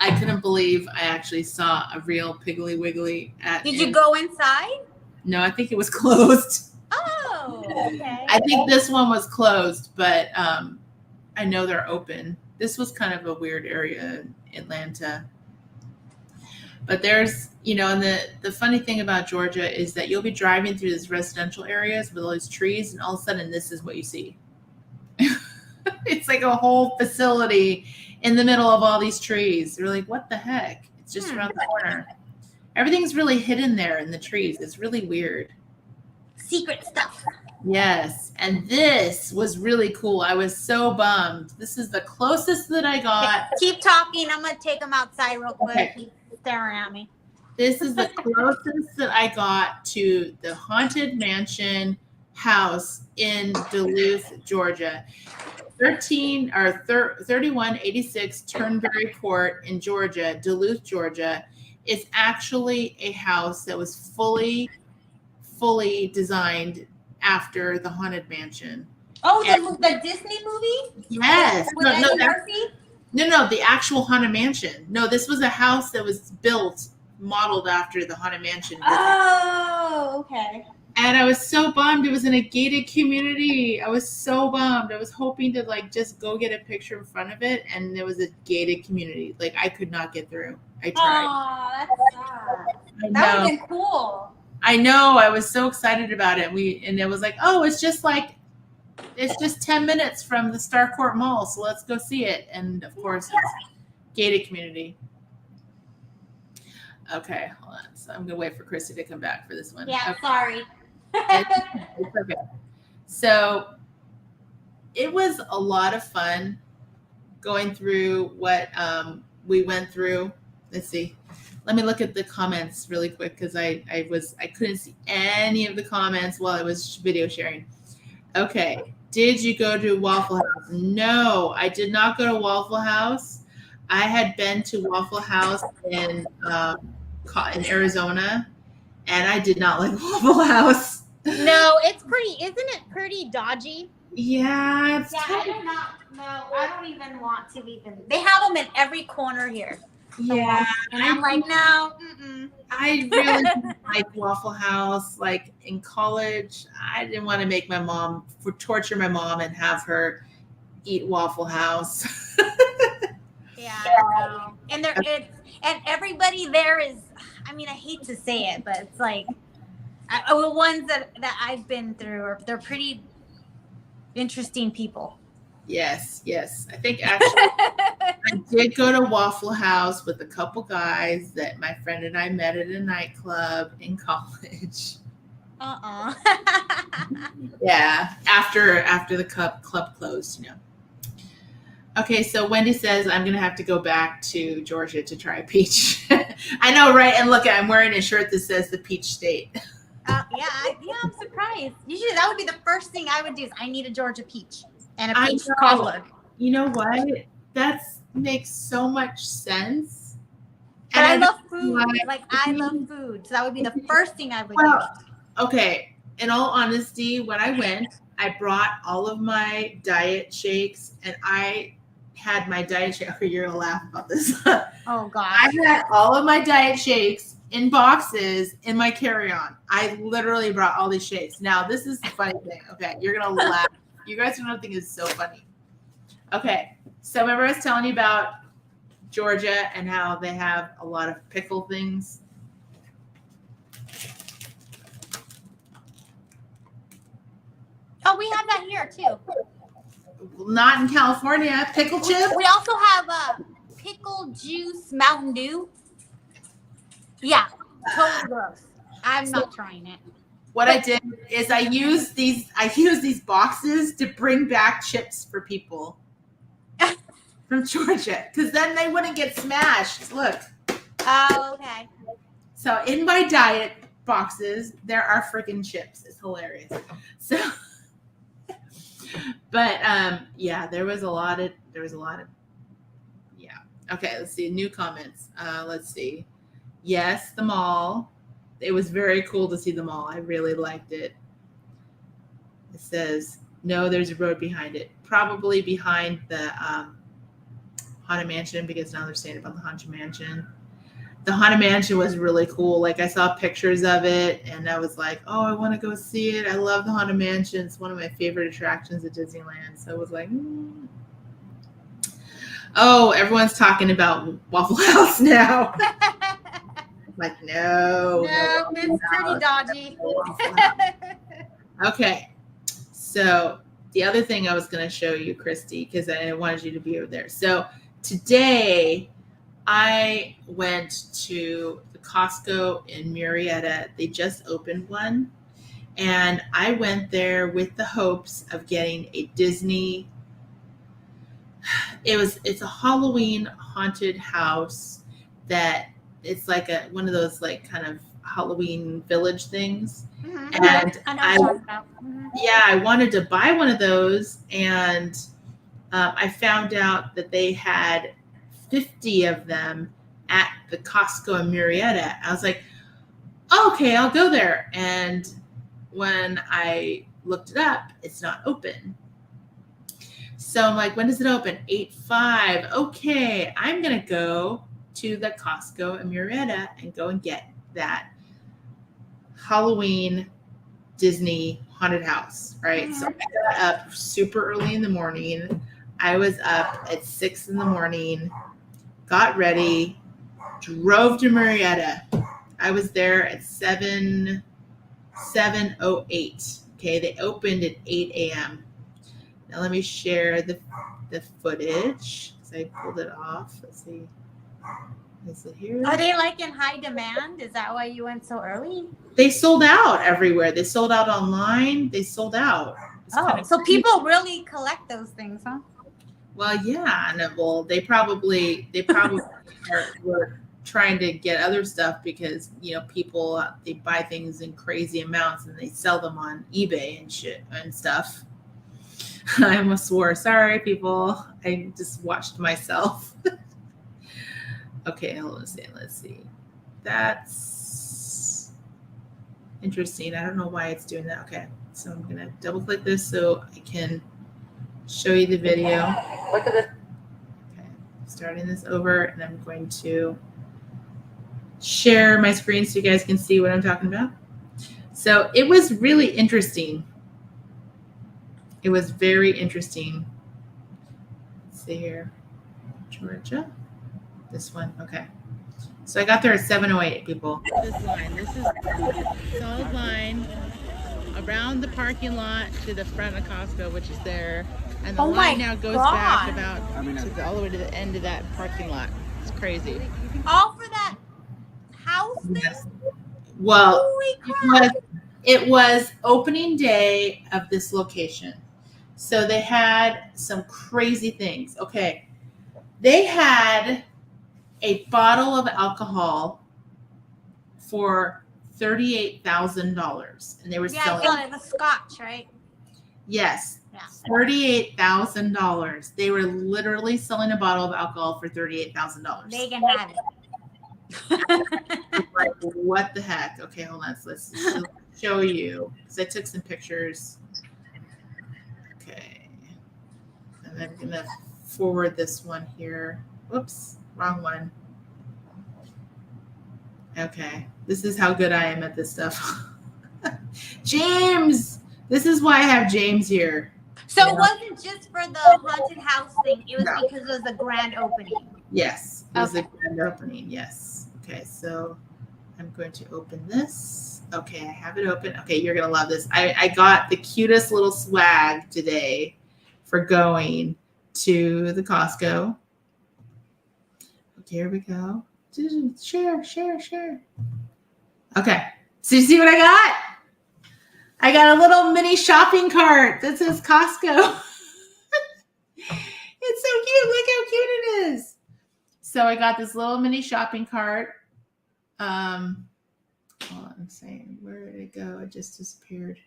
I couldn't believe I actually saw a real Piggly Wiggly Did you go inside? No, I think it was closed. Oh, okay. I think this one was closed, but I know they're open. This was kind of a weird area in Atlanta. But there's, and the funny thing about Georgia is that you'll be driving through these residential areas with all these trees, and all of a sudden this is what you see. It's like a whole facility in the middle of all these trees. You're like, what the heck? It's just around the corner. Everything's really hidden there in the trees. It's really weird. Secret stuff. Yes. And this was really cool. I was so bummed. This is the closest that I got. Keep talking. I'm going to take them outside real quick. Okay. Keep staring at me. This is the closest that I got to the Haunted Mansion house in Duluth, Georgia. 3186 Turnberry Court in Georgia, Duluth, Georgia, is actually a house that was fully designed after the Haunted Mansion. Oh, the Disney movie? Yes. With Eddie Murphy? No, the actual Haunted Mansion. No, this was a house that was built, modeled after the Haunted Mansion. Oh, okay. And I was so bummed. It was in a gated community. I was so bummed. I was hoping to like just go get a picture in front of it, and there was a gated community. Like I could not get through. I tried. Oh, that's sad. That would have been cool. I know. I was so excited about it. And it was like, oh, it's just 10 minutes from the Starcourt Mall, so let's go see it. And of course, it's gated community. Okay, hold on. So I'm gonna wait for Christy to come back for this one. Yeah, okay. sorry. It's okay. So it was a lot of fun going through what we went through. Let's see. Let me look at the comments really quick because I couldn't see any of the comments while I was video sharing. Okay. Did you go to Waffle House? No, I did not go to Waffle House. I had been to Waffle House in Arizona, and I did not like Waffle House. No, isn't it pretty dodgy? Yeah. I don't even want to even. They have them in every corner here. Yeah. And I'm like, no. I really didn't like Waffle House. Like in college, I didn't want to torture my mom and have her eat Waffle House. Yeah, I know. And everybody there is, I mean, I hate to say it, but it's like the ones that I've been through they're pretty interesting people. Yes. I think actually I did go to Waffle House with a couple guys that my friend and I met at a nightclub in college. Yeah, after the club closed, Okay, so Wendy says I'm gonna have to go back to Georgia to try a peach. I know, right? And look, I'm wearing a shirt that says the Peach State. I'm surprised. Usually, that would be the first thing I would do. Is I need a Georgia peach and a peach cobbler. You know what? That makes so much sense. But I love food. I love food, so that would be the first thing I would do. Okay. In all honesty, when I went, I brought all of my diet shakes, and I had my diet shake. Okay, you're gonna laugh about this. Oh God! I had all of my diet shakes in boxes in my carry-on. I literally brought all these shakes. Now, this is the funny thing. Okay, you're gonna laugh. You guys are gonna think it's so funny. Okay, so remember I was telling you about Georgia and how they have a lot of pickle things. Oh, we have that here too. Not in California. Pickle chip. We also have pickle juice Mountain Dew. Yeah, totally gross. I'm not trying it. What I did is I used these boxes to bring back chips for people from Georgia, because then they wouldn't get smashed. Look. Oh, okay. So in my diet boxes, there are freaking chips. It's hilarious. So, but yeah, there was a lot of yeah. Okay, let's see new comments. Let's see. Yes, the mall. It was very cool to see the mall. I really liked it. It says, no, there's a road behind it. Probably behind the Haunted Mansion, because now they're saying about the Haunted Mansion. The Haunted Mansion was really cool. Like, I saw pictures of it, and I was like, oh, I want to go see it. I love the Haunted Mansion. It's one of my favorite attractions at Disneyland. So I was like, Oh, everyone's talking about Waffle House now. Like, no, it's pretty dodgy. Okay, so the other thing I was going to show you, Christy, because I wanted you to be over there. So today I went to the Costco in Murrieta. They just opened one, and I went there with the hopes of getting a Disney. It's a Halloween haunted house that. It's like one of those like kind of Halloween village things. Mm-hmm. And I wanted to buy one of those, and I found out that they had 50 of them at the Costco in Murrieta. I was like, oh, okay, I'll go there. And when I looked it up, it's not open. So I'm like, when does it open? 8/5. Okay, I'm going to go to the Costco in Murrieta and go and get that Halloween Disney haunted house, right? So I got up super early in the morning. I was up at 6 in the morning, got ready, drove to Murrieta. I was there at 7:08. Okay, they opened at 8 a.m. Now let me share the footage because I pulled it off. Let's see. Is it here? Are they like in high demand? Is that why you went so early? They sold out everywhere. They sold out online. They sold out. Oh, so people really collect those things, huh? Well, yeah, and well, they probably were trying to get other stuff because people they buy things in crazy amounts and they sell them on eBay and shit and stuff. I almost swore. Sorry, people. I just watched myself. Okay, hold on. Let's see. That's interesting. I don't know why it's doing that. Okay, so I'm gonna double click this so I can show you the video. Look at this. Okay, starting this over, and I'm going to share my screen so you guys can see what I'm talking about. So it was really interesting. It was very interesting. Let's see here, Georgia. This one, okay. So I got there at 7:08, people. This line, this is a solid line around the parking lot to the front of Costco, which is there. And the line now goes back about all the way to the end of that parking lot. It's crazy. All for that house thing? Yes. Well, holy crap. It was opening day of this location. So they had some crazy things. Okay. They had a bottle of alcohol for $38,000, and they were selling. Yeah, the scotch, right? Yes, yeah. $38,000. They were literally selling a bottle of alcohol for $38,000. They can have it. Like, what the heck? Okay, hold on. So let's show you because I took some pictures. Okay, and I'm gonna forward this one here. Whoops. Wrong one. Okay. This is how good I am at this stuff. James! This is why I have James here. So it wasn't just for the haunted house thing. It was because it was a grand opening. Yes. It was a grand opening. Yes. Okay. So I'm going to open this. Okay. I have it open. Okay. You're going to love this. I got the cutest little swag today for going to the Costco. Here we go. Share. Okay. So you see what I got? I got a little mini shopping cart that says Costco. It's so cute. Look how cute it is. So I got this little mini shopping cart. Hold on, I'm saying, where did it go? It just disappeared.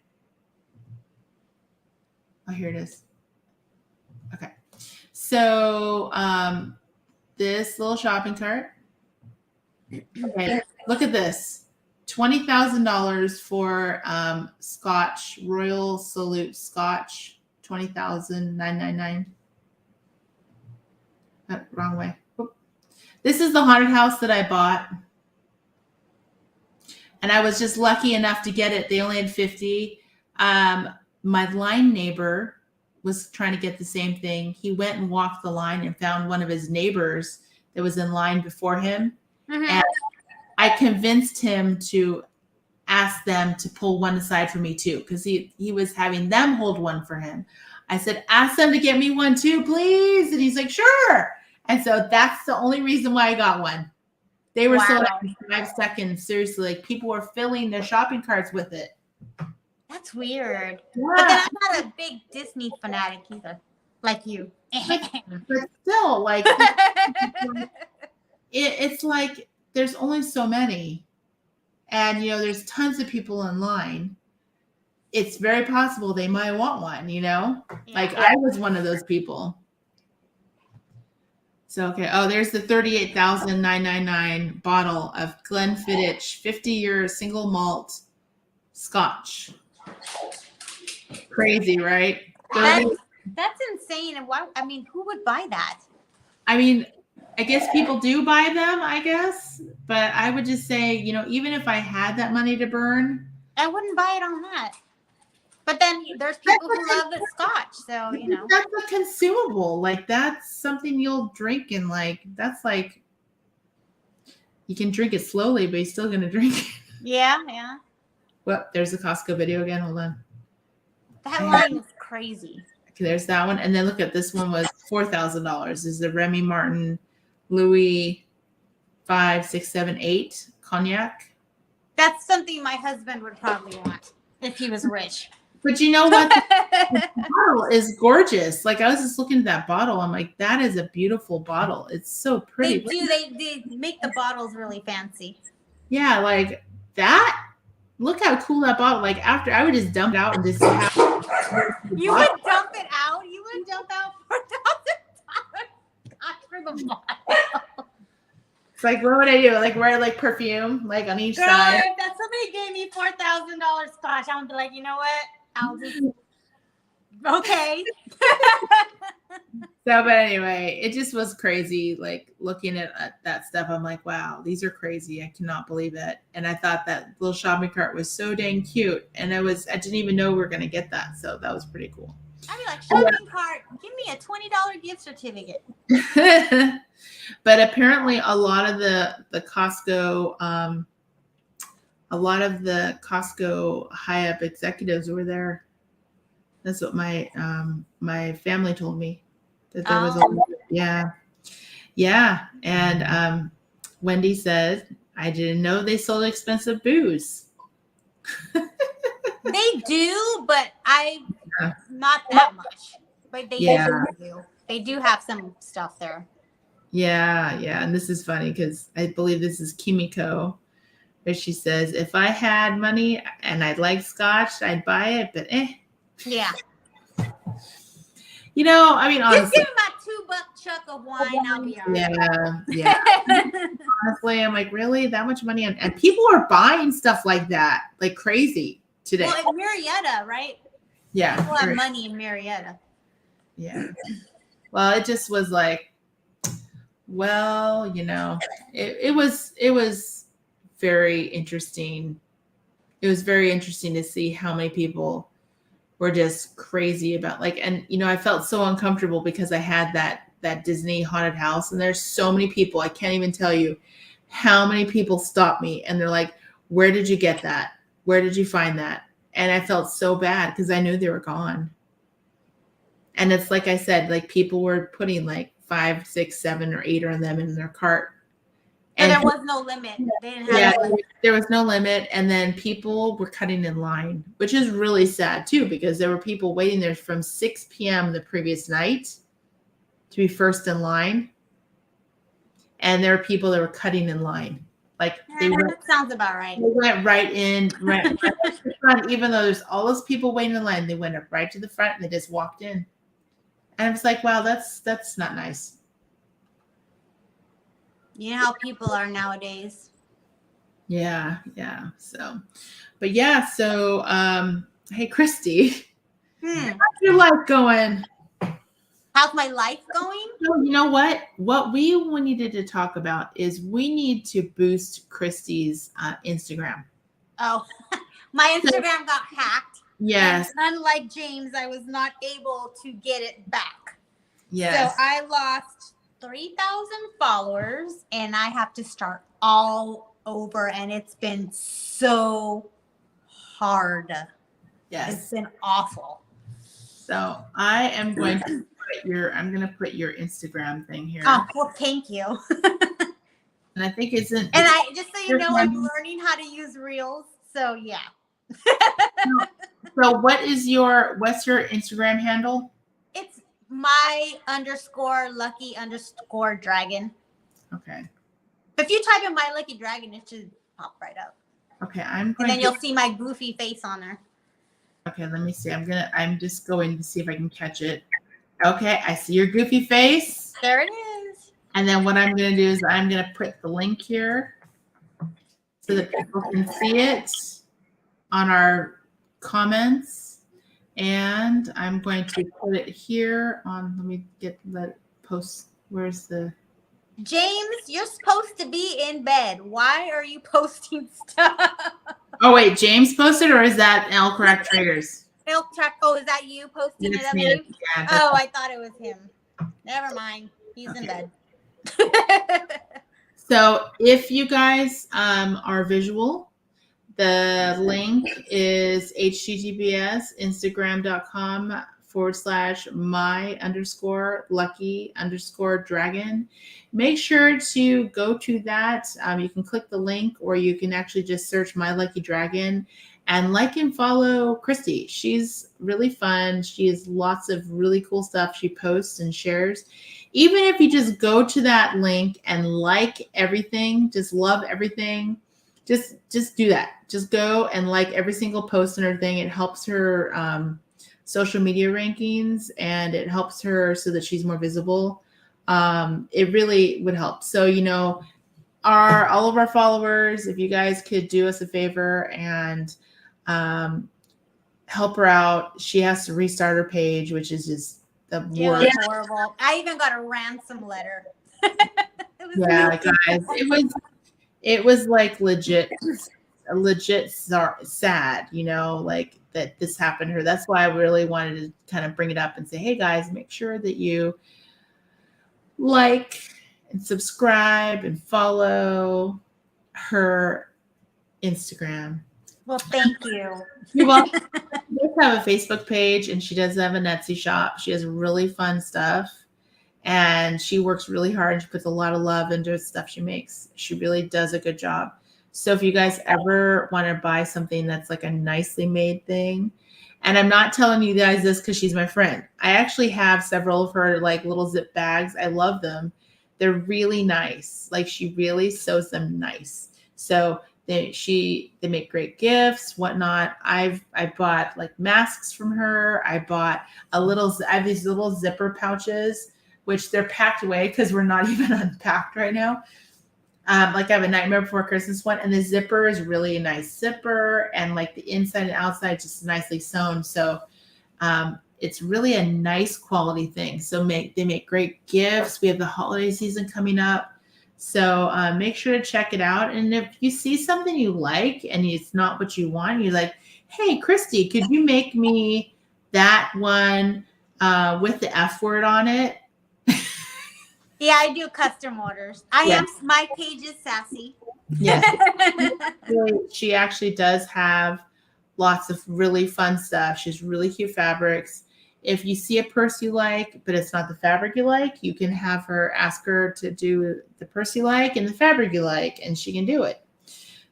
Oh, here it is. Okay. So, this little shopping cart. Okay, look at this. $20,000 for Scotch, Royal Salute Scotch, $20,999. Wrong way. Oop. This is the haunted house that I bought. And I was just lucky enough to get it. They only had 50. My line neighbor was trying to get the same thing. He went and walked the line and found one of his neighbors that was in line before him. Mm-hmm. And I convinced him to ask them to pull one aside for me too, because he was having them hold one for him. I said, ask them to get me one too, please. And he's like, sure. And so that's the only reason why I got one. They were sold out in 5 seconds. Seriously, like people were filling their shopping carts with it. That's weird. Yeah. But then I'm not a big Disney fanatic either, like you. But still, like, it's like there's only so many. And, there's tons of people in line. It's very possible they might want one, Like I was one of those people. So, okay. Oh, there's the 38,999 bottle of Glenfiddich 50-year single malt Scotch. Crazy, right? That's insane. And why? I mean, who would buy that? I mean, I guess people do buy them, I guess. But I would just say, even if I had that money to burn, I wouldn't buy it on that. But then there's people who love the Scotch, so that's a consumable. Like, that's something you'll drink, and that's like you can drink it slowly, but you're still gonna drink it. Yeah. Well, there's the Costco video again. Hold on. That line is crazy. Okay, there's that one, and then look at this one was $4,000. This is the Remy Martin Louis 5, 6, 7, 8 cognac. That's something my husband would probably want if he was rich. But you know what? The bottle is gorgeous. Like, I was just looking at that bottle. I'm like, that is a beautiful bottle. It's so pretty. They make the bottles really fancy. Yeah, like that. Look how cool that bottle. Like, after I would just dump it out and just have. You would dump it out. You would dump out $4,000 for the bottle. It's like, what would I do? Like, wear like perfume, like on each Girl, side. if that somebody gave me $4,000 Scotch, I would be like, you know what? I'll just okay. So, but anyway, it just was crazy. Like, looking at that stuff, I'm like, wow, these are crazy. I cannot believe it. And I thought that little shopping cart was so dang cute. And I didn't even know we were going to get that. So that was pretty cool. I'd be like, shopping cart, give me a $20 gift certificate. But apparently a lot of the Costco, high up executives were there. That's what my family told me, that there was yeah. And Wendy said, I didn't know they sold expensive booze. They do, but not that much. But they do. They do have some stuff there. Yeah. And this is funny because I believe this is Kimiko, where she says, if I had money and I'd like Scotch, I'd buy it, but Yeah. I mean, honestly, just give him a $2 chuck of wine. I'll be all right. Yeah. Honestly, I'm like, really? That much money? And people are buying stuff like that, like crazy today. Well, in Marietta, right? Yeah. People have money in Marietta. Yeah. Well, it just was like, well, it was very interesting. It was very interesting to see how many people were just crazy about I felt so uncomfortable because I had that Disney haunted house, and there's so many people. I can't even tell you how many people stopped me, and they're like, where did you get that? Where did you find that? And I felt so bad because I knew they were gone. And it's like I said, like people were putting like 5, 6, 7, or 8 of them in their cart. And there was no limit. They didn't have a limit. There was no limit. And then people were cutting in line, which is really sad too, because there were people waiting there from 6 p.m. the previous night to be first in line. And there were people that were cutting in line. Like that sounds about right. They went right in to the front, even though there's all those people waiting in line. They went up right to the front and they just walked in. And I was like, wow, that's not nice. You know how people are nowadays. Yeah. So, but yeah. So, hey, Christy, how's your life going? How's my life going? So, you know what? What we needed to talk about is we need to boost Christy's Instagram. Oh, my Instagram got hacked. Yes. And unlike James, I was not able to get it back. Yes. So I lost 3,000 followers, and I have to start all over, and it's been so hard. Yes. It's been awful. So I am going to put your Instagram thing here. Oh, well, thank you. And I think it's in. And I just so you know, I'm learning how to use Reels. So yeah. So what's your Instagram handle? It's my_lucky_dragon. Okay. If you type in my lucky dragon, it should pop right up. Okay, and then you'll see my goofy face on there. Okay, let me see. I'm just going to see if I can catch it. Okay, I see your goofy face. There it is. And then what I'm going to do is I'm going to put the link here so that people can see it on our comments. And I'm going to put it here on, let me get the post. Where's the? James, you're supposed to be in bed. Why are you posting stuff? Oh, wait, James posted, or is that Elk Rack Traders? Elk Track. Oh, is that you posting it? Yes, Up ma'am. there? Yeah, Oh, I thought it was him. Never mind. He's in bed. So if you guys are visual, the link is https instagram.com/my_lucky_dragon. Make sure to go to that. You can click the link, or you can actually just search My Lucky Dragon and like and follow Christy. She's really fun. She has lots of really cool stuff she posts and shares. Even if you just go to that link and like everything, just love everything, just do that. Just go and like every single post and everything. It helps her social media rankings, and it helps her so that she's more visible. It really would help. So, all of our followers, if you guys could do us a favor and help her out. She has to restart her page, which is just the worst. It was horrible. I even got a ransom letter. Yeah, guys, it was like legit sad, like that this happened to her. That's why I really wanted to kind of bring it up and say, hey guys, make sure that you like and subscribe and follow her Instagram. Well, thank you. You're welcome. She does have a Facebook page, and she does have an Etsy shop. She has really fun stuff, and she works really hard, and she puts a lot of love into the stuff she makes. She really does a good job. So if you guys ever want to buy something that's like a nicely made thing, and I'm not telling you guys this because she's my friend. I actually have several of her like little zip bags. I love them. They're really nice. Like, she really sews them nice. So they make great gifts, whatnot. I bought like masks from her. I have these little zipper pouches, which they're packed away because we're not even unpacked right now. Like, I have a Nightmare Before Christmas one, and the zipper is really a nice zipper, and like the inside and outside just nicely sewn. So it's really a nice quality thing. So they make great gifts. We have the holiday season coming up. So make sure to check it out. And if you see something you like and it's not what you want, you're like, hey, Christy, could you make me that one with the F word on it? Yeah, I do custom orders. My page is sassy. Yes. She actually does have lots of really fun stuff. She has really cute fabrics. If you see a purse you like, but it's not the fabric you like, you can have her ask her to do the purse you like and the fabric you like, and she can do it.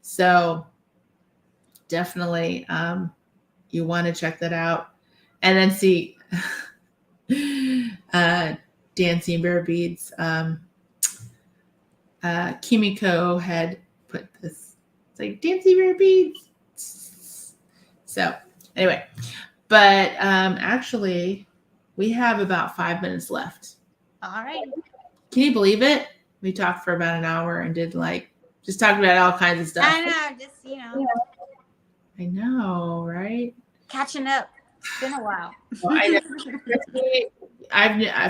So definitely you want to check that out. And then see Dancing Bear Beads. Kimiko had put this. It's like Dancing Bear Beads. So anyway. But actually, we have about 5 minutes left. All right. Can you believe it? We talked for about an hour and did just talked about all kinds of stuff. I know, I know, right? Catching up. It's been a while. Well, I know. Christy,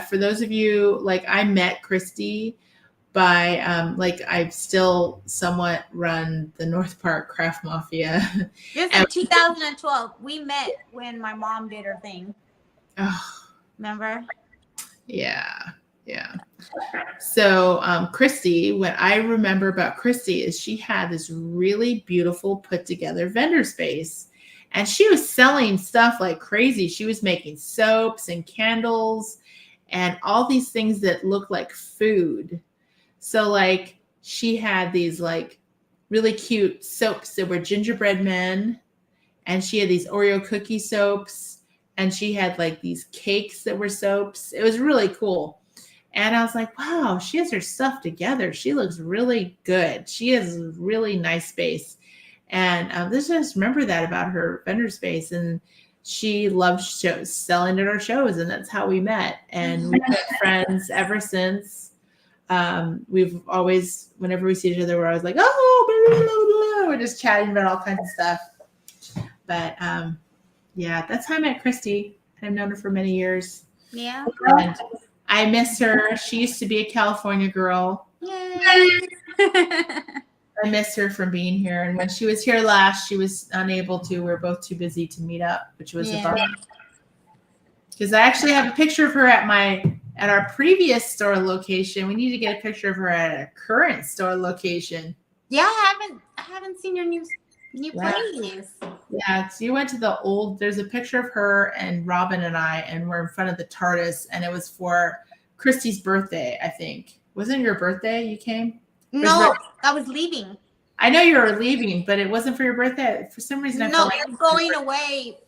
for those of you, I met Christy by I've still somewhat run the North Park Craft Mafia. This is 2012. We met when my mom did her thing. Oh, remember? Yeah. So Christy, what I remember about Christy is she had this really beautiful put together vendor space, and she was selling stuff like crazy. She was making soaps and candles and all these things that look like food. So she had these really cute soaps that were gingerbread men, and she had these Oreo cookie soaps, and she had these cakes that were soaps. It was really cool. And I was like, wow, she has her stuff together. She looks really good. She has a really nice space. And just remember that about her vendor space. And she loved selling at our shows, and that's how we met. And we've been friends ever since. We've always, whenever we see each other, we're always like, oh, blah, blah, blah, blah. We're just chatting about all kinds of stuff. But yeah, that's how I met Christy. I've known her for many years. Yeah. And I miss her. She used to be a California girl. Yay. I miss her from being here. And when she was here last, she was unable to. We were both too busy to meet up, which was a bummer. Because I actually have a picture of her at our previous store location. We need to get a picture of her at a current store location. Yeah, I haven't seen your new place. Yeah, so you went to the old. There's a picture of her and Robin and I, and we're in front of the TARDIS, and it was for Christy's birthday, I think. Wasn't it your birthday you came? No, I was leaving. I know you were leaving, but it wasn't for your birthday. For some reason, I felt like it was going away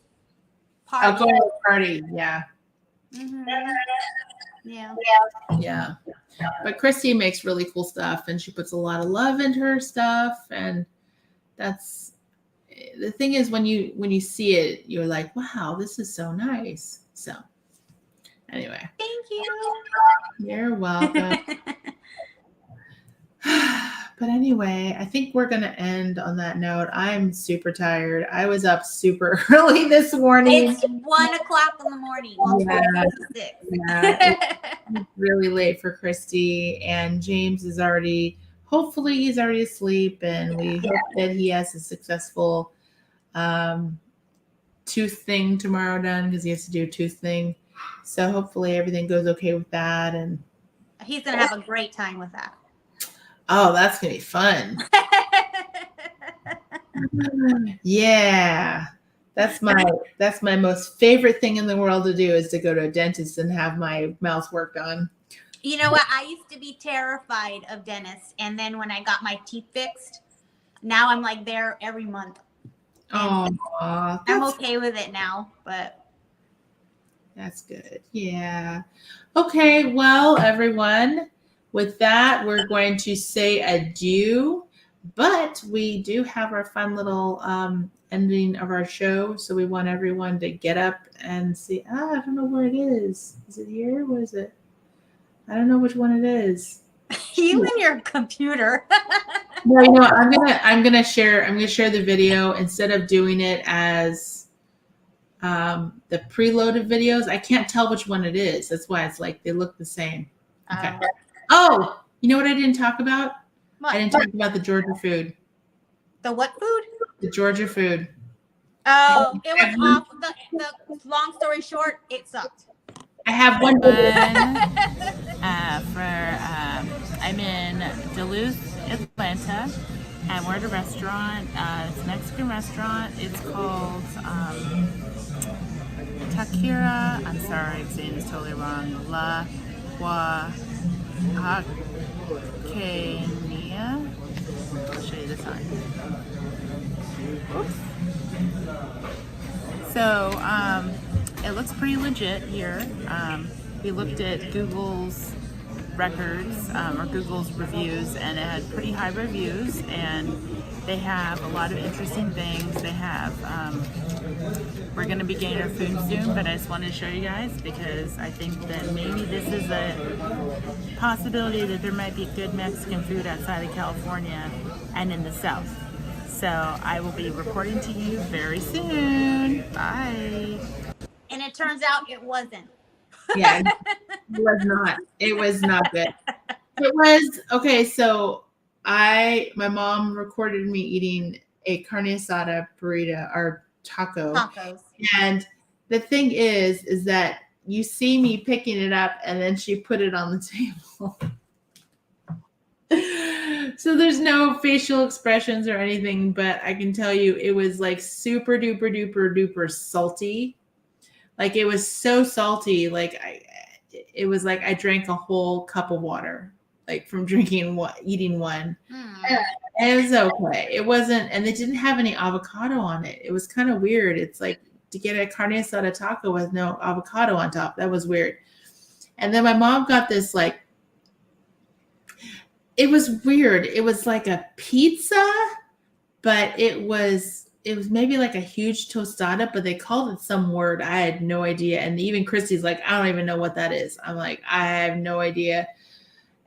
party. party. Going away party, yeah. Mm-hmm. Yeah. Yeah. But Christy makes really cool stuff, and she puts a lot of love into her stuff, and that's the thing is when you see it, you're like, wow, this is so nice. So anyway. Thank you. You're welcome. But anyway, I think we're going to end on that note. I'm super tired. I was up super early this morning. It's 1 o'clock in the morning. Well, Yeah. 6. Yeah, it's really late for Christy, and James is hopefully he's already asleep, and we hope that he has a successful tooth thing tomorrow done, because he has to do a tooth thing. So hopefully everything goes okay with that. And He's going to have a great time with that. oh, that's going to be fun. Yeah. That's my most favorite thing in the world to do, is to go to a dentist and have my mouth worked on. You know what? I used to be terrified of dentists. And then when I got my teeth fixed, now I'm like there every month. Oh, I'm okay with it now, but that's good. Yeah. Okay. Well, everyone, with that, we're going to say adieu, but we do have our fun little ending of our show. So we want everyone to get up and see. I don't know where it is. Is it here? What is it? I don't know which one it is. you and your computer. No, I'm gonna share the video instead of doing it as the preloaded videos. I can't tell which one it is. That's why it's like they look the same. Okay. Oh, you know what I didn't talk about? What? I didn't talk about the Georgia food. The what food? The Georgia food. Oh, it was off. The long story short, it sucked. I have one. I'm in Duluth, Atlanta, and we're at a restaurant. It's a Mexican restaurant. It's called Takira. I'm sorry, I'm saying this totally wrong. La Oaxaqueña. I'll show you the sign. Oops. So it looks pretty legit here. We looked at Google's records or Google's reviews, and it had pretty high reviews, and they have a lot of interesting things. They have, we're going to be getting our food soon, but I just wanted to show you guys because I think that maybe this is a possibility that there might be good Mexican food outside of California and in the South. So I will be reporting to you very soon. Bye. And it turns out it wasn't. Yeah, it was not. It was not good. It was okay. So my mom recorded me eating a carne asada burrito or taco. Tacos. And the thing is that you see me picking it up, and then she put it on the table. So there's no facial expressions or anything, but I can tell you it was like super duper duper duper salty. Like it was so salty. Like it was like I drank a whole cup of water, like from eating one. And it was okay. It wasn't, and they didn't have any avocado on it. It was kind of weird. It's like to get a carne asada taco with no avocado on top. That was weird. And then my mom got this like, it was weird. It was like a pizza, but it was maybe like a huge tostada, but they called it some word. I had no idea. And even Christy's like, I don't even know what that is. I'm like, I have no idea.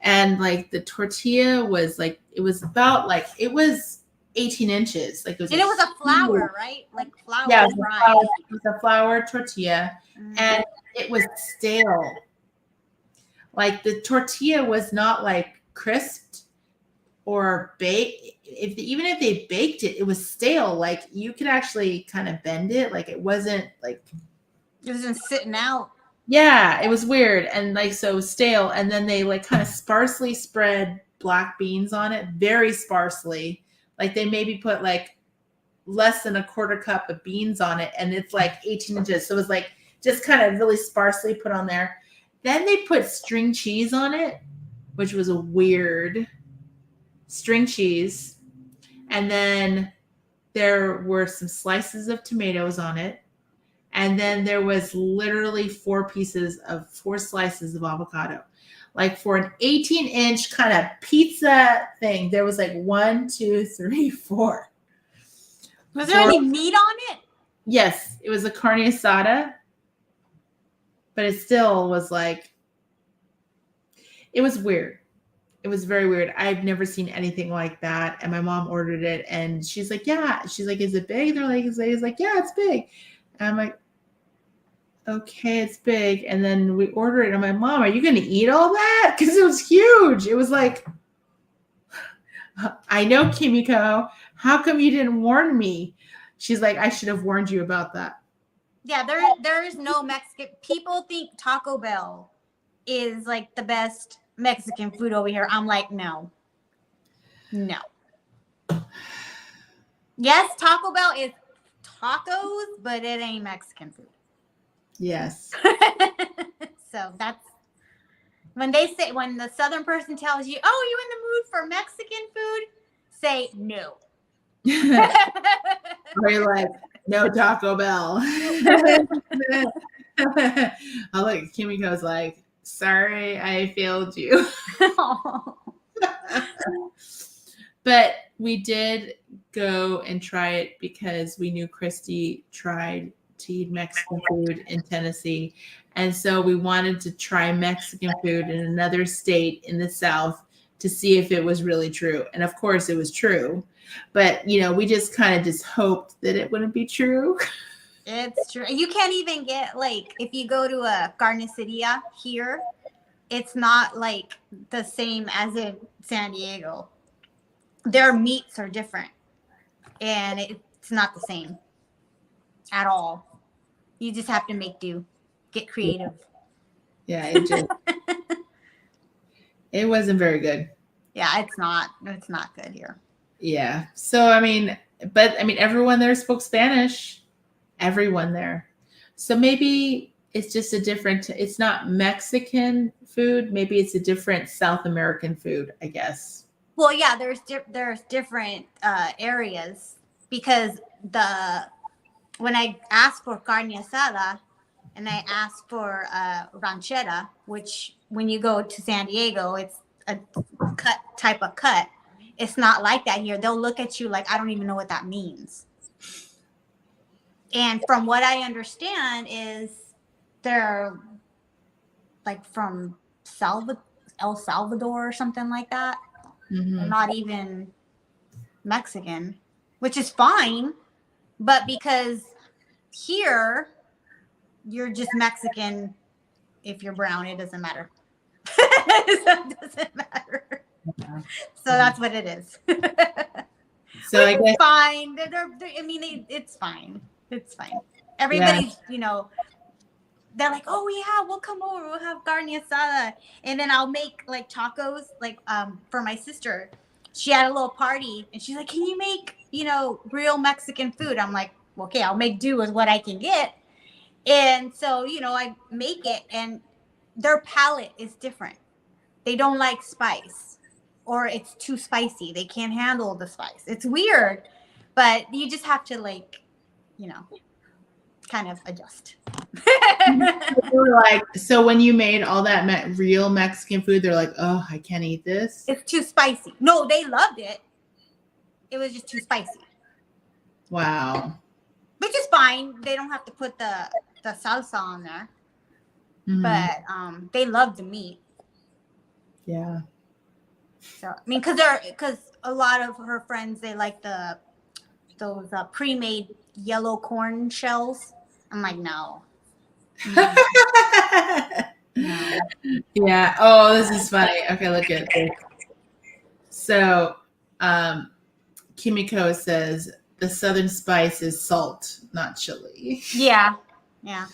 And like the tortilla was like, it was about like, it was 18 inches. Like it was, And it was a flour, right? Like flour. yeah, it was, fried. it was a flour tortilla, and it was stale. Like the tortilla was not like crisped or baked. Even if they baked it, it was stale. Like you could actually kind of bend it. Like it wasn't like, It wasn't sitting out. yeah, it was weird. And like, so it was stale. And then they like kind of sparsely spread black beans on it, very sparsely. Like they maybe put like less than a quarter cup of beans on it. And it's like 18 inches. So it was like just kind of really sparsely put on there. Then they put string cheese on it, which was a weird string cheese. And then there were some slices of tomatoes on it. And then there was literally 4 slices of avocado. Like for an 18-inch kind of pizza thing, there was like 1, 2, 3, 4. Was there any meat on it? Yes, it was a carne asada. But it still was like, it was weird. It was very weird. I've never seen anything like that. And my mom ordered it and she's like, yeah. She's like, is it big? They're like, it's like, yeah, it's big. And I'm like, okay, it's big. And then we order it. And I'm like, Mom, are you going to eat all that? Because it was huge. It was like, I know, Kimiko. How come you didn't warn me? She's like, I should have warned you about that. Yeah, there is no Mexican. People think Taco Bell is like the best Mexican food over here. I'm like, no. Yes, Taco Bell is tacos, but it ain't Mexican food. Yes. So that's when the Southern person tells you, oh, you in the mood for Mexican food? Say no. Or you're like, no Taco Bell. I like Kimiko's like, sorry, I failed you. But we did go and try it because we knew Christy tried to eat Mexican food in Tennessee. And so we wanted to try Mexican food in another state in the South to see if it was really true. And of course it was true. But, you know, we just kind of just hoped that it wouldn't be true. It's true. You can't even get, like, if you go to a carniceria here, it's not like the same as in San Diego. Their meats are different. And it's not the same at all. You just have to make do. Get creative. Yeah, it wasn't very good. Yeah, it's not good here. Yeah. So, I mean, everyone there spoke Spanish. Everyone there. So maybe it's just it's not Mexican food. Maybe it's a different South American food, I guess. Well, yeah, there's different areas because when I asked for carne asada and I asked for ranchera, which when you go to San Diego, it's a type of cut. It's not like that here. They'll look at you like, I don't even know what that means. And from what I understand is they're like from El Salvador or something like that. Mm-hmm. They're not even Mexican, which is fine. But because here, you're just Mexican. If you're brown, it doesn't matter. It doesn't matter. Yeah. So that's what it is. So I guess fine. It's fine. It's fine. Everybody's, they're like, oh yeah, we'll come over. We'll have carne asada, and then I'll make like tacos, like for my sister. She had a little party, and she's like, can you make real Mexican food? I'm like, okay, I'll make do with what I can get. And so I make it, and their palate is different. They don't like spice, or it's too spicy. They can't handle the spice. It's weird, but you just have to kind of adjust. So when you made all that real Mexican food, they're like, oh, I can't eat this. It's too spicy. No, they loved it. It was just too spicy. Wow. Which is fine. They don't have to put the salsa on there. Mm-hmm. But they love the meat. Yeah. So I mean, because a lot of her friends, they like those pre-made yellow corn shells. I'm like, no. No. Yeah. Oh, this is funny. Okay, look at this. So, Kimiko says the southern spice is salt, not chili. Yeah. Yeah.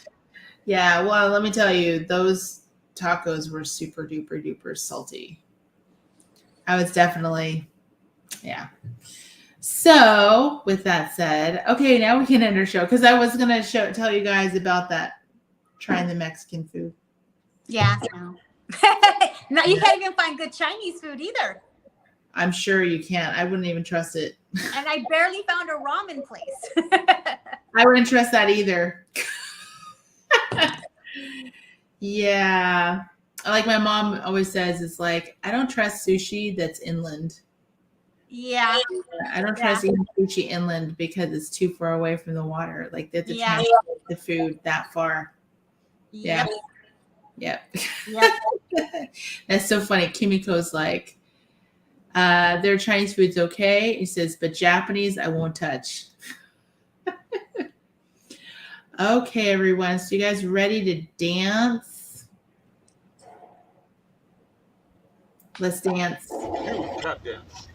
Yeah. Well, let me tell you, those tacos were super duper duper salty. I was definitely, yeah. So, with that said, okay, now we can end our show because I was gonna tell you guys about that trying the Mexican food. Yeah. No. No, you can't even find good Chinese food either. I'm sure you can't. I wouldn't even trust it. And I barely found a ramen place. I wouldn't trust that either. Yeah. Like my mom always says, it's like, I don't trust sushi that's inland. Yeah. I don't trust eating sushi inland because it's too far away from the water. Like they have to transport the food that far. Yeah. Yep. Yep. That's so funny. Kimiko's like, their Chinese food's okay. He says, but Japanese, I won't touch. Okay, everyone. So you guys ready to dance? Let's dance. Tap dance.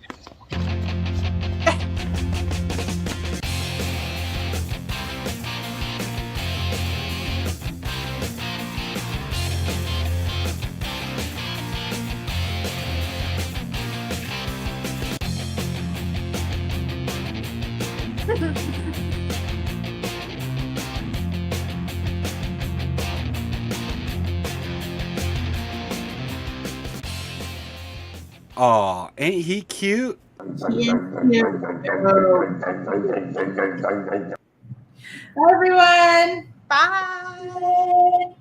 Aw, ain't he cute? Yes, yes. Bye, everyone. Bye.